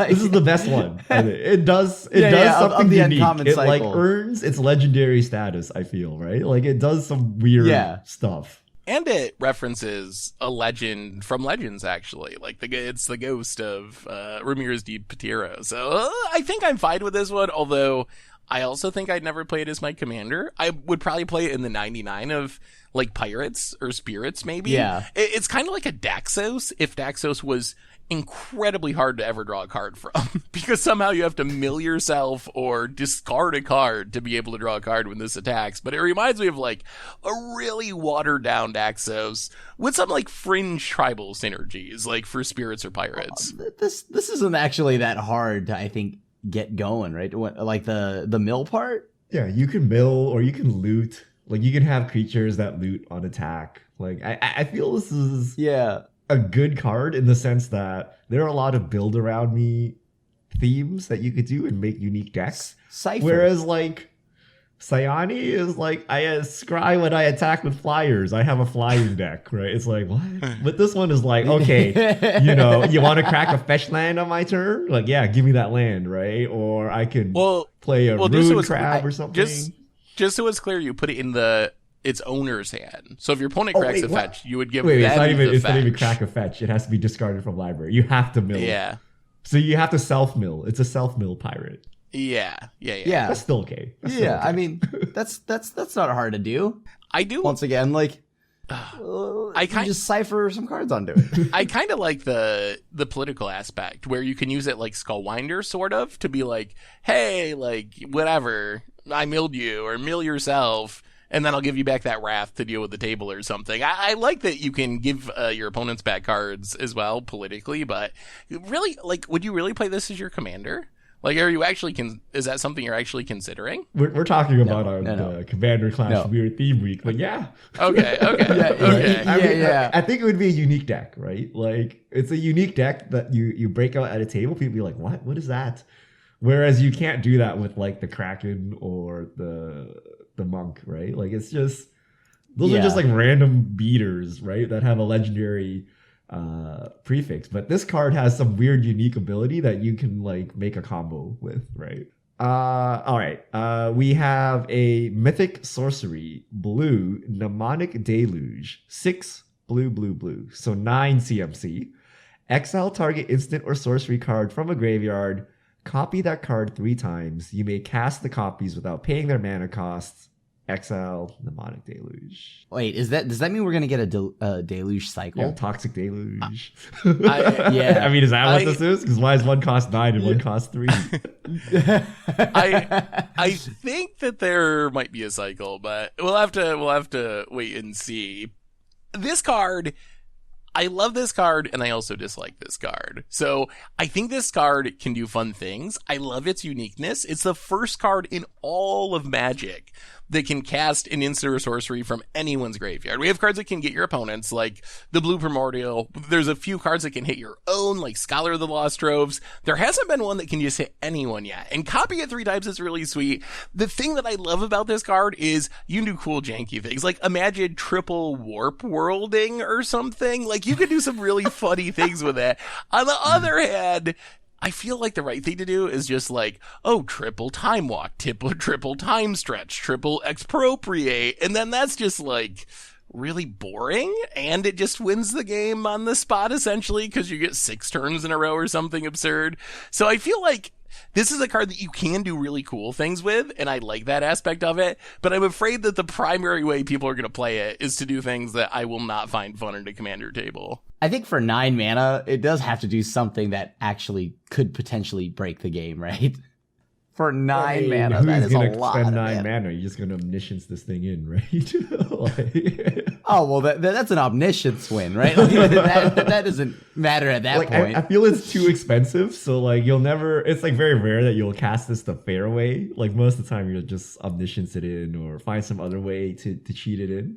This is the best one. It does something of the unique. uncommon It like cycle. earns its legendary status, I feel, right? Like, it does some weird stuff. And it references a legend from Legends, actually. Like, it's the ghost of Ramirez de Petro. So I think I'm fine with this one, although I also think I'd never play it as my commander. I would probably play it in the 99 of, like, Pirates or Spirits, maybe. Yeah. It's kind of like a Daxos, if Daxos was incredibly hard to ever draw a card from, because somehow you have to mill yourself or discard a card to be able to draw a card when this attacks. But it reminds me of like a really watered down Daxos with some like fringe tribal synergies, like for Spirits or Pirates. This isn't actually that hard to, I think, get going, right? Like the mill part. Yeah, you can mill or you can loot. Like, you can have creatures that loot on attack. Like, I feel this is a good card in the sense that there are a lot of build around me themes that you could do and make unique decks. Cypher. Whereas, like, Siani is like, I scry when I attack with flyers. I have a flying deck, right? It's like, what? But this one is like, okay, you know, you want to crack a fetch land on my turn? Like, yeah, give me that land, right? Or I can play a Ruin Crab or something. Just so it's clear, you put it in its owner's hand. So if your opponent cracks a fetch, you would give them it's not fetch. even crack a fetch. It has to be discarded from library. You have to mill. Yeah. So you have to self mill. It's a self mill pirate. Yeah. That's still okay. I mean, that's not hard to do. I do. Once again, like, I can just cipher some cards onto it. I kind of like the political aspect where you can use it like Skullwinder, sort of, to be like, hey, like, whatever, I milled you or mill yourself, and then I'll give you back that wrath to deal with the table or something. I like that you can give your opponents back cards as well politically, but really, like, would you really play this as your commander? Like, are you actually is that something you're actually considering? We're talking about the Commander Clash Weird Theme Week, but yeah. Okay. I think it would be a unique deck, right? Like, it's a unique deck that you break out at a table. People be like, what is that? Whereas you can't do that with like the Kraken or the Monk, right? Like, it's just those are just like random beaters, right? That have a legendary prefix. But this card has some weird unique ability that you can like make a combo with, right? All right. We have a mythic sorcery, blue, Mnemonic Deluge, 6 blue. So 9 CMC. Exile target instant or sorcery card from a graveyard. Copy that card 3 times. You may cast the copies without paying their mana costs. Exile Mnemonic Deluge. Wait, does that mean we're gonna get a deluge cycle? Yeah, Toxic Deluge. I mean, is that what this is? Because why is one cost 9 and one cost 3? I think that there might be a cycle, but we'll have to wait and see. This card, I love this card, and I also dislike this card. So I think this card can do fun things. I love its uniqueness. It's the first card in all of Magic that can cast an instant or sorcery from anyone's graveyard. We have cards that can get your opponents, like the Blue Primordial. There's a few cards that can hit your own, like Scholar of the Lost Troves. There hasn't been one that can just hit anyone yet. And copy it 3 times is really sweet. The thing that I love about this card is you can do cool janky things. Like, imagine triple warp worlding or something. Like, you could do some really funny things with it. On the other hand, I feel like the right thing to do is just like, oh, triple time walk, triple time stretch, triple expropriate. And then that's just like really boring. And it just wins the game on the spot, essentially, because you get 6 turns in a row or something absurd. So I feel like this is a card that you can do really cool things with, and I like that aspect of it, but I'm afraid that the primary way people are going to play it is to do things that I will not find fun at a commander table. I think for 9 mana, it does have to do something that actually could potentially break the game, right? For 9 mana, that is a lot of mana. Who's going to spend 9 mana? You're just going to omniscience this thing in, right? Oh, well, that's an omniscience win, right? Like, that doesn't matter at that point. I feel it's too expensive, so like you'll never. It's like very rare that you'll cast this the fair way. Like most of the time, you'll just omniscience it in or find some other way to cheat it in.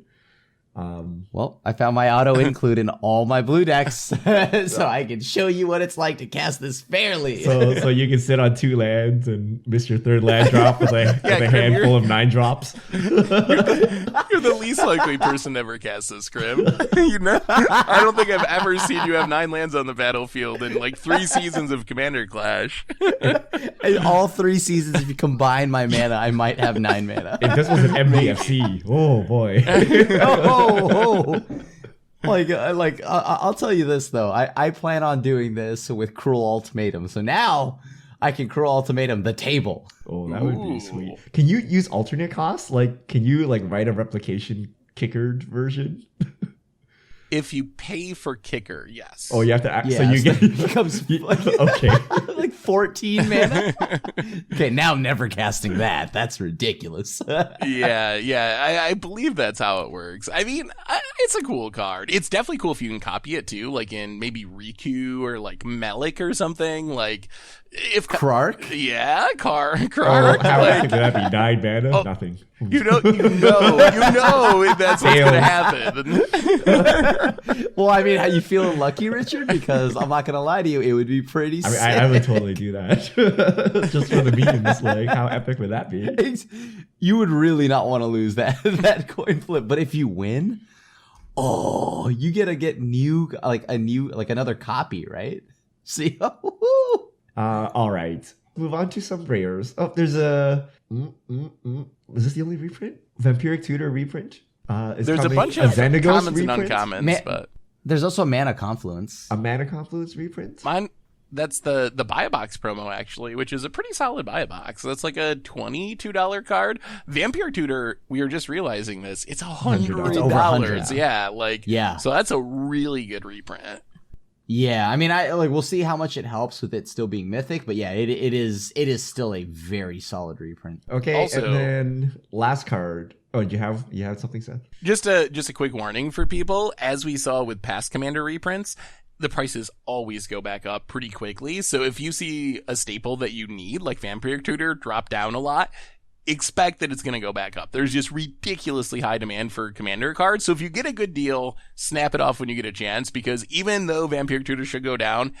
Well, I found my auto include in all my blue decks, so I can show you what it's like to cast this fairly. So you can sit on 2 lands and miss your 3rd land drop with a handful of 9 drops. You're the least likely person to ever cast this, Grim. I don't think I've ever seen you have 9 lands on the battlefield in like 3 seasons of Commander Clash. In all 3 seasons, if you combine my mana, I might have 9 mana. If this was an MDFC, oh boy. I'll tell you this though. I plan on doing this with Cruel Ultimatum. So now I can Cruel Ultimatum the table. Oh, that would be sweet. Can you use alternate costs? Like, can you like write a replication kickered version? If you pay for kicker, yes. Oh, you have to act. Yeah, so you get becomes okay, like 14 mana. Okay, now I'm never casting that. That's ridiculous. Yeah. I believe that's how it works. I mean, it's a cool card. It's definitely cool if you can copy it too, like in maybe Riku or like Melik or something. Like if Krark. Yeah, Krark. Oh, how could that be? 9 mana? Oh, nothing. You know that's what's gonna happen. Well, I mean, how you feeling lucky, Richard? Because I'm not gonna lie to you, it would be pretty sick. I would totally do that. Just for the memes. Like, how epic would that be? You would really not want to lose that coin flip. But if you win, oh, you get another copy, right? See? All right. Move on to some rares. Oh, there's a... Is this the only reprint? Vampiric Tutor reprint? There's a bunch of commons reprint? And uncommons, but... There's also a Mana Confluence. A Mana Confluence reprint? That's the buy a box promo, actually, which is a pretty solid buy a box. That's like a $22 card. Vampire Tutor, we were just realizing this, it's $100. It's over $100. Yeah. So that's a really good reprint. Yeah, I mean, we'll see how much it helps with it still being mythic, but yeah, it is still a very solid reprint. Okay, also, and then last card. Oh, you have something, Seth? Just a quick warning for people, as we saw with past Commander reprints, the prices always go back up pretty quickly. So if you see a staple that you need, like Vampiric Tutor, drop down a lot, expect that it's going to go back up. There's just ridiculously high demand for Commander cards. So if you get a good deal, snap it off when you get a chance, because even though Vampiric Tutor should go down,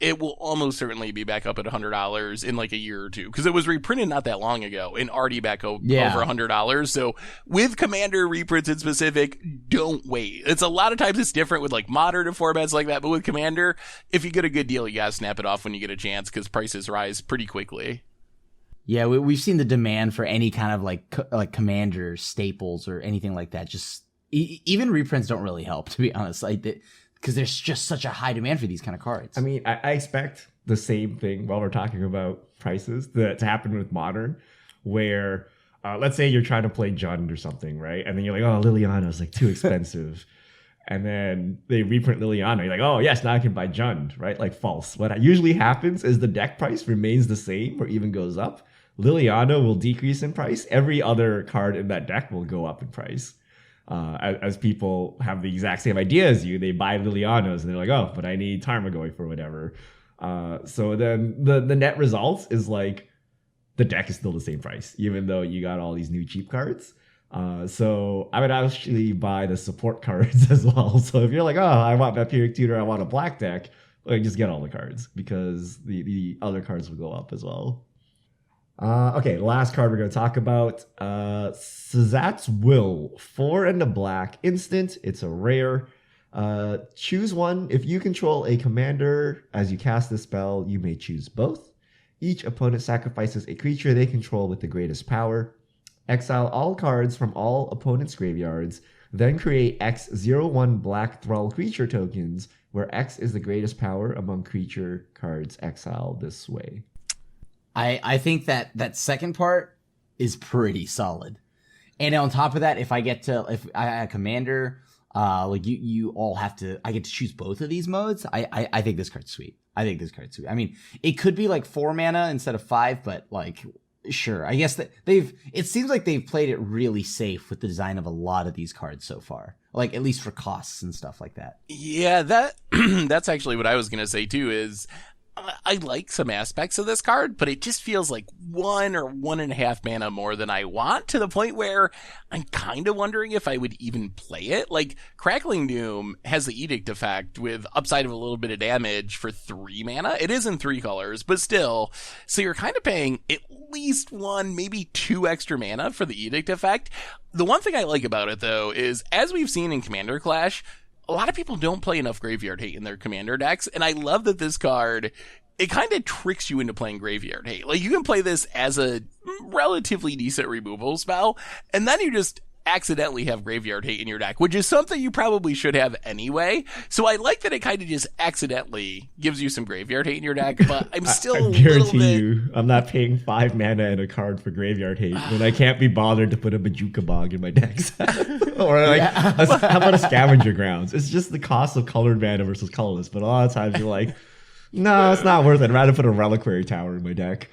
it will almost certainly be back up at $100 in like a year or two, because it was reprinted not that long ago and already back over $100. So with Commander reprints in specific, don't wait. It's a lot of times it's different with like modern formats like that, but with Commander, if you get a good deal, you gotta snap it off when you get a chance, because prices rise pretty quickly. Yeah, we've seen the demand for any kind of like Commander staples or anything like that. Just even reprints don't really help, to be honest. Because there's just such a high demand for these kind of cards. I mean, I expect the same thing while we're talking about prices to happen with Modern, where let's say you're trying to play Jund or something, right? And then you're like, oh, Liliana's like too expensive. And then they reprint Liliana. You're like, oh, yes, now I can buy Jund, right? Like false. What usually happens is the deck price remains the same or even goes up. Liliana will decrease in price. Every other card in that deck will go up in price. As people have the exact same idea as you, they buy Lilianas and they're like, oh, but I need Tarmogoyf or whatever. So then the net result is like the deck is still the same price, even though you got all these new cheap cards. So I would actually buy the support cards as well. So if you're like, oh, I want Vampiric Tutor, I want a black deck, like just get all the cards, because the other cards will go up as well. Okay, last card we're going to talk about. Szat's Will, 4 and a black, instant. It's a rare. Choose one. If you control a commander as you cast this spell, you may choose both. Each opponent sacrifices a creature they control with the greatest power. Exile all cards from all opponents' graveyards. Then create X01 black Thrall creature tokens, where X is the greatest power among creature cards exiled this way. I think that second part is pretty solid. And on top of that, if I a commander, like you all have to, I get to choose both of these modes. I think this card's sweet. I I mean, it could be like 4 mana instead of 5, but like, sure. I guess that it seems like they've played it really safe with the design of a lot of these cards so far. Like, at least for costs and stuff like that. Yeah, that's actually what I was going to say too, is I like some aspects of this card, but it just feels like 1 or 1.5 mana more than I want, to the point where I'm kind of wondering if I would even play it. Like, Crackling Doom has the Edict effect with upside of a little bit of damage for 3 mana. It is in 3 colors, but still. So you're kind of paying at least 1, maybe 2 extra mana for the Edict effect. The one thing I like about it, though, is as we've seen in Commander Clash, a lot of people don't play enough Graveyard Hate in their Commander decks, and I love that this card, it kind of tricks you into playing Graveyard Hate. Like, you can play this as a relatively decent removal spell, and then you just accidentally have Graveyard Hate in your deck, which is something you probably should have anyway. So I like that it kind of just accidentally gives you some Graveyard Hate in your deck, but I'm still I guarantee you, I'm not paying 5 mana in a card for Graveyard Hate when I can't be bothered to put a Majuka Bog in my decks. Or like, how about a Scavenger Grounds? It's just the cost of colored mana versus colorless, but a lot of times you're like, no, it's not worth it. I'd rather put a Reliquary Tower in my deck.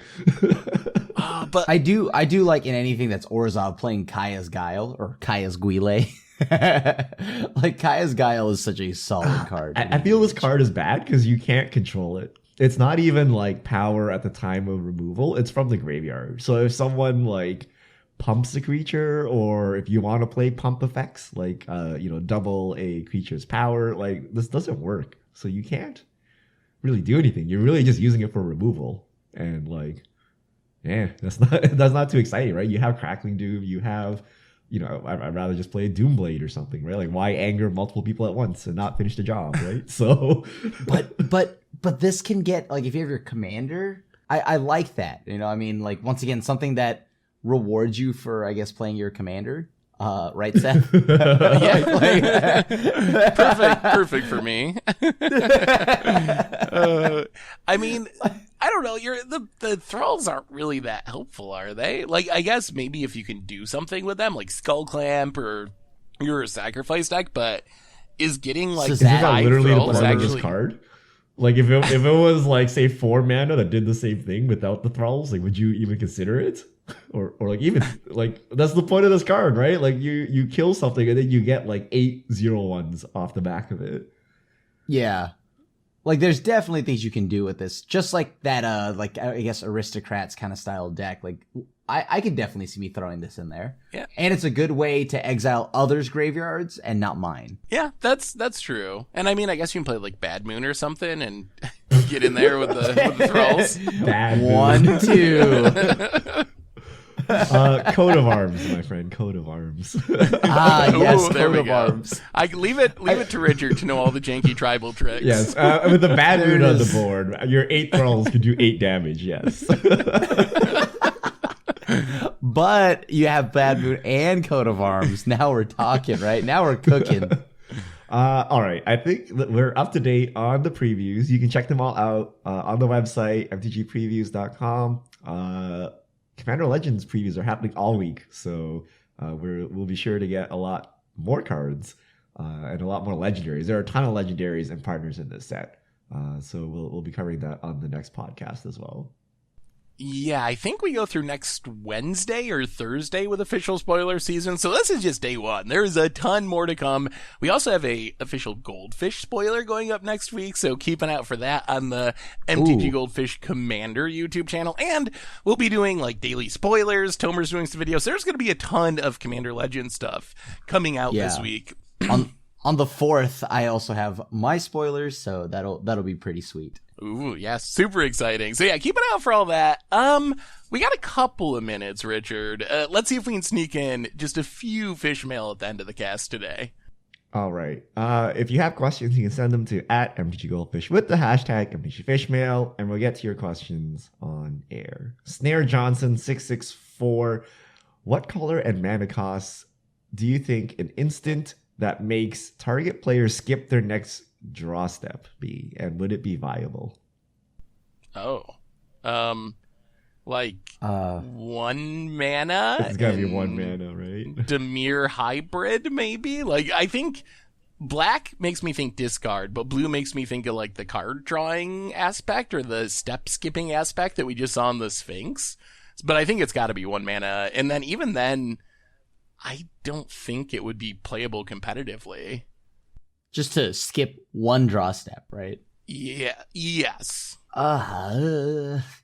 But I do like in anything that's Orzhov playing Kaya's Guile or Kaya's Guile. Like, Kaya's Guile is such a solid card. I feel this card is bad because you can't control it. It's not even like power at the time of removal. It's from the graveyard. So if someone like pumps a creature, or if you want to play pump effects, like double a creature's power, like, this doesn't work. So you can't really do anything. You're really just using it for removal. And like, yeah, that's not too exciting, right? You have Crackling Doom, you have, I'd rather just play Doomblade or something, right? Like, why anger multiple people at once and not finish the job, right? So, but this can get, like, if you have your commander, I like that. I mean, like, once again, something that rewards you for, I guess, playing your commander. Right, Seth? Yeah, perfect for me. I mean, I don't know. The thralls aren't really that helpful, are they? Like, I guess maybe if you can do something with them, like Skull Clamp or your sacrifice deck, but is getting like is that literally the point of this card? Like, if it was like, say, 4 mana that did the same thing without the thralls, like, would you even consider it? Or like, even like, that's the point of this card, right? Like, you kill something and then you get like 8 0/1s off the back of it. Yeah. Like, there's definitely things you can do with this. Just like that, like, I guess Aristocrats kind of style deck. Like, I could definitely see me throwing this in there. Yeah. And it's a good way to exile others' graveyards and not mine. Yeah, that's true. And I mean, I guess you can play like Bad Moon or something and get in there with the thralls. Bad Moon. 1, 2. Coat of Arms, my friend. Coat of Arms. Yes, there Coat we of go. Arms. I leave it to Richard to know all the janky tribal tricks. Yes, with the Bad Moon on the board, your 8 thralls could do 8 damage. Yes. But you have Bad Moon and Coat of Arms. Now we're talking, right? Now we're cooking. All right. I think that we're up to date on the previews. You can check them all out on the website, mtgpreviews.com. Commander Legends previews are happening all week, so we'll be sure to get a lot more cards and a lot more legendaries. There are a ton of legendaries and partners in this set, so we'll be covering that on the next podcast as well. Yeah, I think we go through next Wednesday or Thursday with official spoiler season. So this is just day 1. There's a ton more to come. We also have a official Goldfish spoiler going up next week. So keep an eye out for that on the MTG Goldfish Commander YouTube channel. And we'll be doing like daily spoilers. Tomer's doing some videos. There's going to be a ton of Commander Legends stuff coming out this week. On the 4th, I also have my spoilers. So that'll be pretty sweet. Ooh, yeah, super exciting. So yeah, keep an eye out for all that. We got a couple of minutes, Richard. Let's see if we can sneak in just a few fish mail at the end of the cast today. All right. If you have questions, you can send them to @MTGGoldfish with the hashtag MTGFishmail, and we'll get to your questions on air. Snare Johnson 664. What color and mana costs do you think an instant that makes target players skip their next draw step be, and would it be viable? Oh, like 1 mana. It's gotta be 1 mana, right? Dimir hybrid, maybe. Like, I think black makes me think discard, but blue makes me think of like the card drawing aspect or the step skipping aspect that we just saw in the Sphinx. But I think it's got to be 1 mana, and then even then, I don't think it would be playable competitively. Just to skip 1 draw step, right? Yeah. Yes.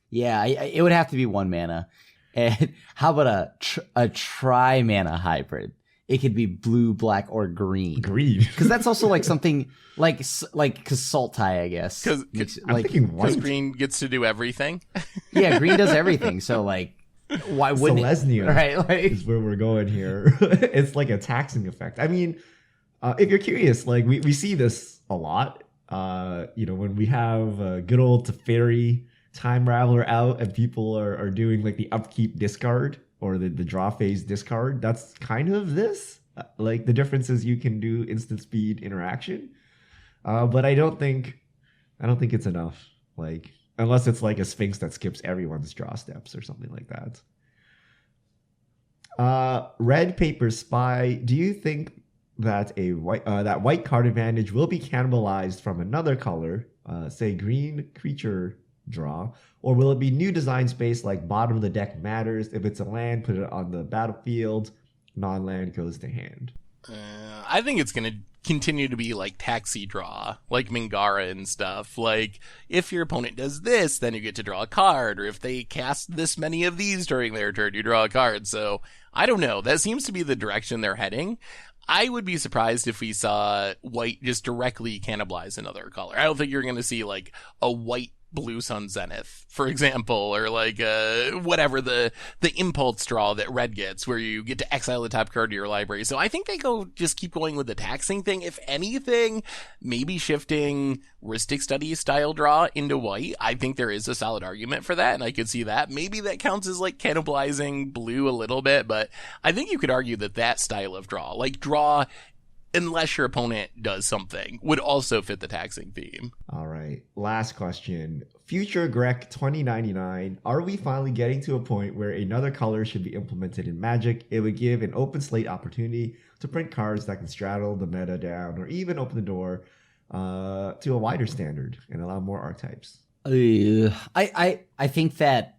Yeah, it would have to be 1 mana. And how about a tri-mana hybrid? It could be blue, black, or green. Green. Because that's also like something like Sultai, I guess. Because I'm thinking white. green gets to do everything. Yeah, green does everything. So like, why wouldn't Selesnya, it? Right, like, is where we're going here. It's like a taxing effect. I mean, if you're curious, like we see this a lot. When we have good old Teferi Time Raveler out and people are doing like the upkeep discard or the draw phase discard, that's kind of this. Like the difference is you can do instant speed interaction, but I don't think it's enough. Like unless it's like a Sphinx that skips everyone's draw steps or something like that. Red Paper Spy, do you think that that white card advantage will be cannibalized from another color, say green creature draw, or will it be new design space like bottom of the deck matters? If it's a land, put it on the battlefield. Non-land goes to hand. I think it's going to continue to be like taxi draw, like Mingara and stuff. Like, if your opponent does this, then you get to draw a card, or if they cast this many of these during their turn, you draw a card. So, I don't know. That seems to be the direction they're heading. I would be surprised if we saw white just directly cannibalize another color. I don't think you're going to see like a white Blue Sun Zenith, for example, or like whatever the impulse draw that red gets, where you get to exile the top card to your library. So I think they just keep going with the taxing thing. If anything, maybe shifting Rhystic Study style draw into white. I think there is a solid argument for that, and I could see that. Maybe that counts as like cannibalizing blue a little bit, but I think you could argue that style of draw, like draw unless your opponent does something, would also fit the taxing theme. All right. Last question. Future Greg 2099. Are we finally getting to a point where another color should be implemented in Magic? It would give an open slate opportunity to print cards that can straddle the meta down or even open the door to a wider standard and allow more archetypes. I think that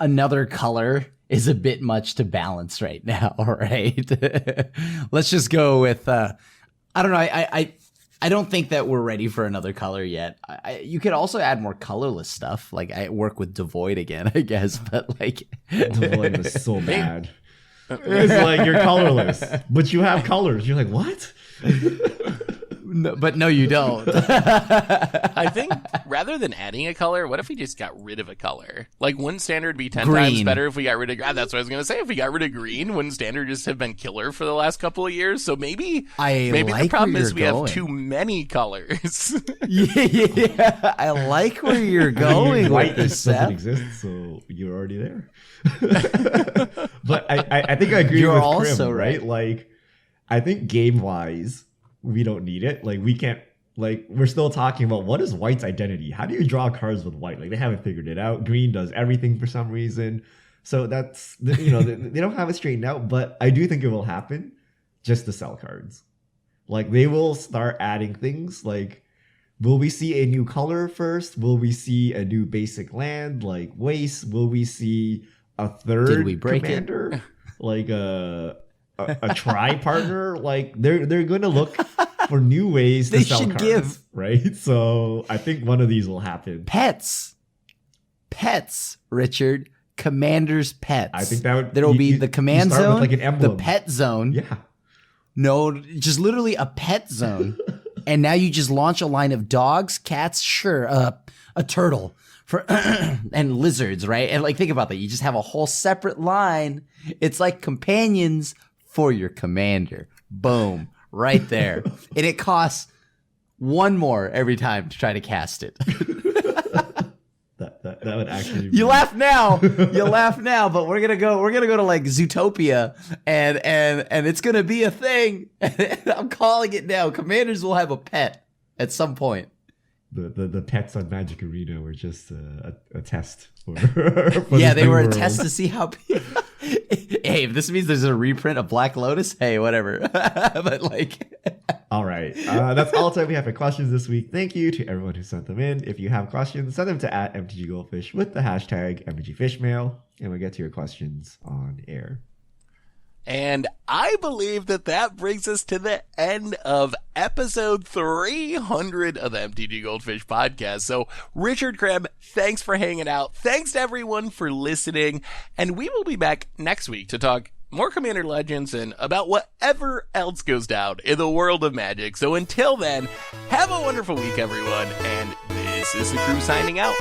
another color is a bit much to balance right now, right? Let's just go with, I don't know, I don't think that we're ready for another color yet. You could also add more colorless stuff. Like, I work with Devoid again, I guess, but like... Devoid was so bad. It's like, you're colorless, but you have colors. You're like, what? No, you don't. I think rather than adding a color, what if we just got rid of a color? Like, wouldn't standard be 10 times better if we got rid of... that's what I was going to say. If we got rid of green, wouldn't standard just have been killer for the last couple of years? So maybe the problem is we have too many colors. Yeah, I like where you're going. White doesn't exist, so you're already there. But I think I agree with also Krim, right? Like, I think game-wise, we don't need it. Like, we can't, like, we're still talking about what is white's identity? How do you draw cards with white? Like, they haven't figured it out. Green does everything for some reason. So that's, they don't have it straightened out, but I do think it will happen just to sell cards. Like, they will start adding things. Like, will we see a new color first? Will we see a new basic land, like waste? Will we see a third commander? Like a tri-partner? Like, they're going to look for new ways to sell cards, right? So I think one of these will happen. Pets, Richard. Commander's pets. I think that there'll be the command zone, like an emblem. The pet zone. Yeah. No, just literally a pet zone. And now you just launch a line of dogs, cats, sure, a turtle for and lizards, right? And like, think about that. You just have a whole separate line. It's like companions for your commander. Boom. right there. And it costs one more every time to try to cast it. That would actually be... You laugh now, but we're gonna go to like Zootopia, and it's gonna be a thing. I'm calling it now. Commanders will have a pet at some point. The pets on Magic Arena were just a test. For yeah, they were world. a test to see how. Hey, if this means there's a reprint of Black Lotus, hey, whatever. But like. All right. That's all the time we have for questions this week. Thank you to everyone who sent them in. If you have questions, send them to @MTGGoldfish with the hashtag MTGFishmail, and we'll get to your questions on air. And I believe that brings us to the end of episode 300 of the MTG Goldfish podcast. So, Richard Krem, thanks for hanging out. Thanks to everyone for listening. And we will be back next week to talk more Commander Legends and about whatever else goes down in the world of Magic. So until then, have a wonderful week, everyone. And this is the crew signing out.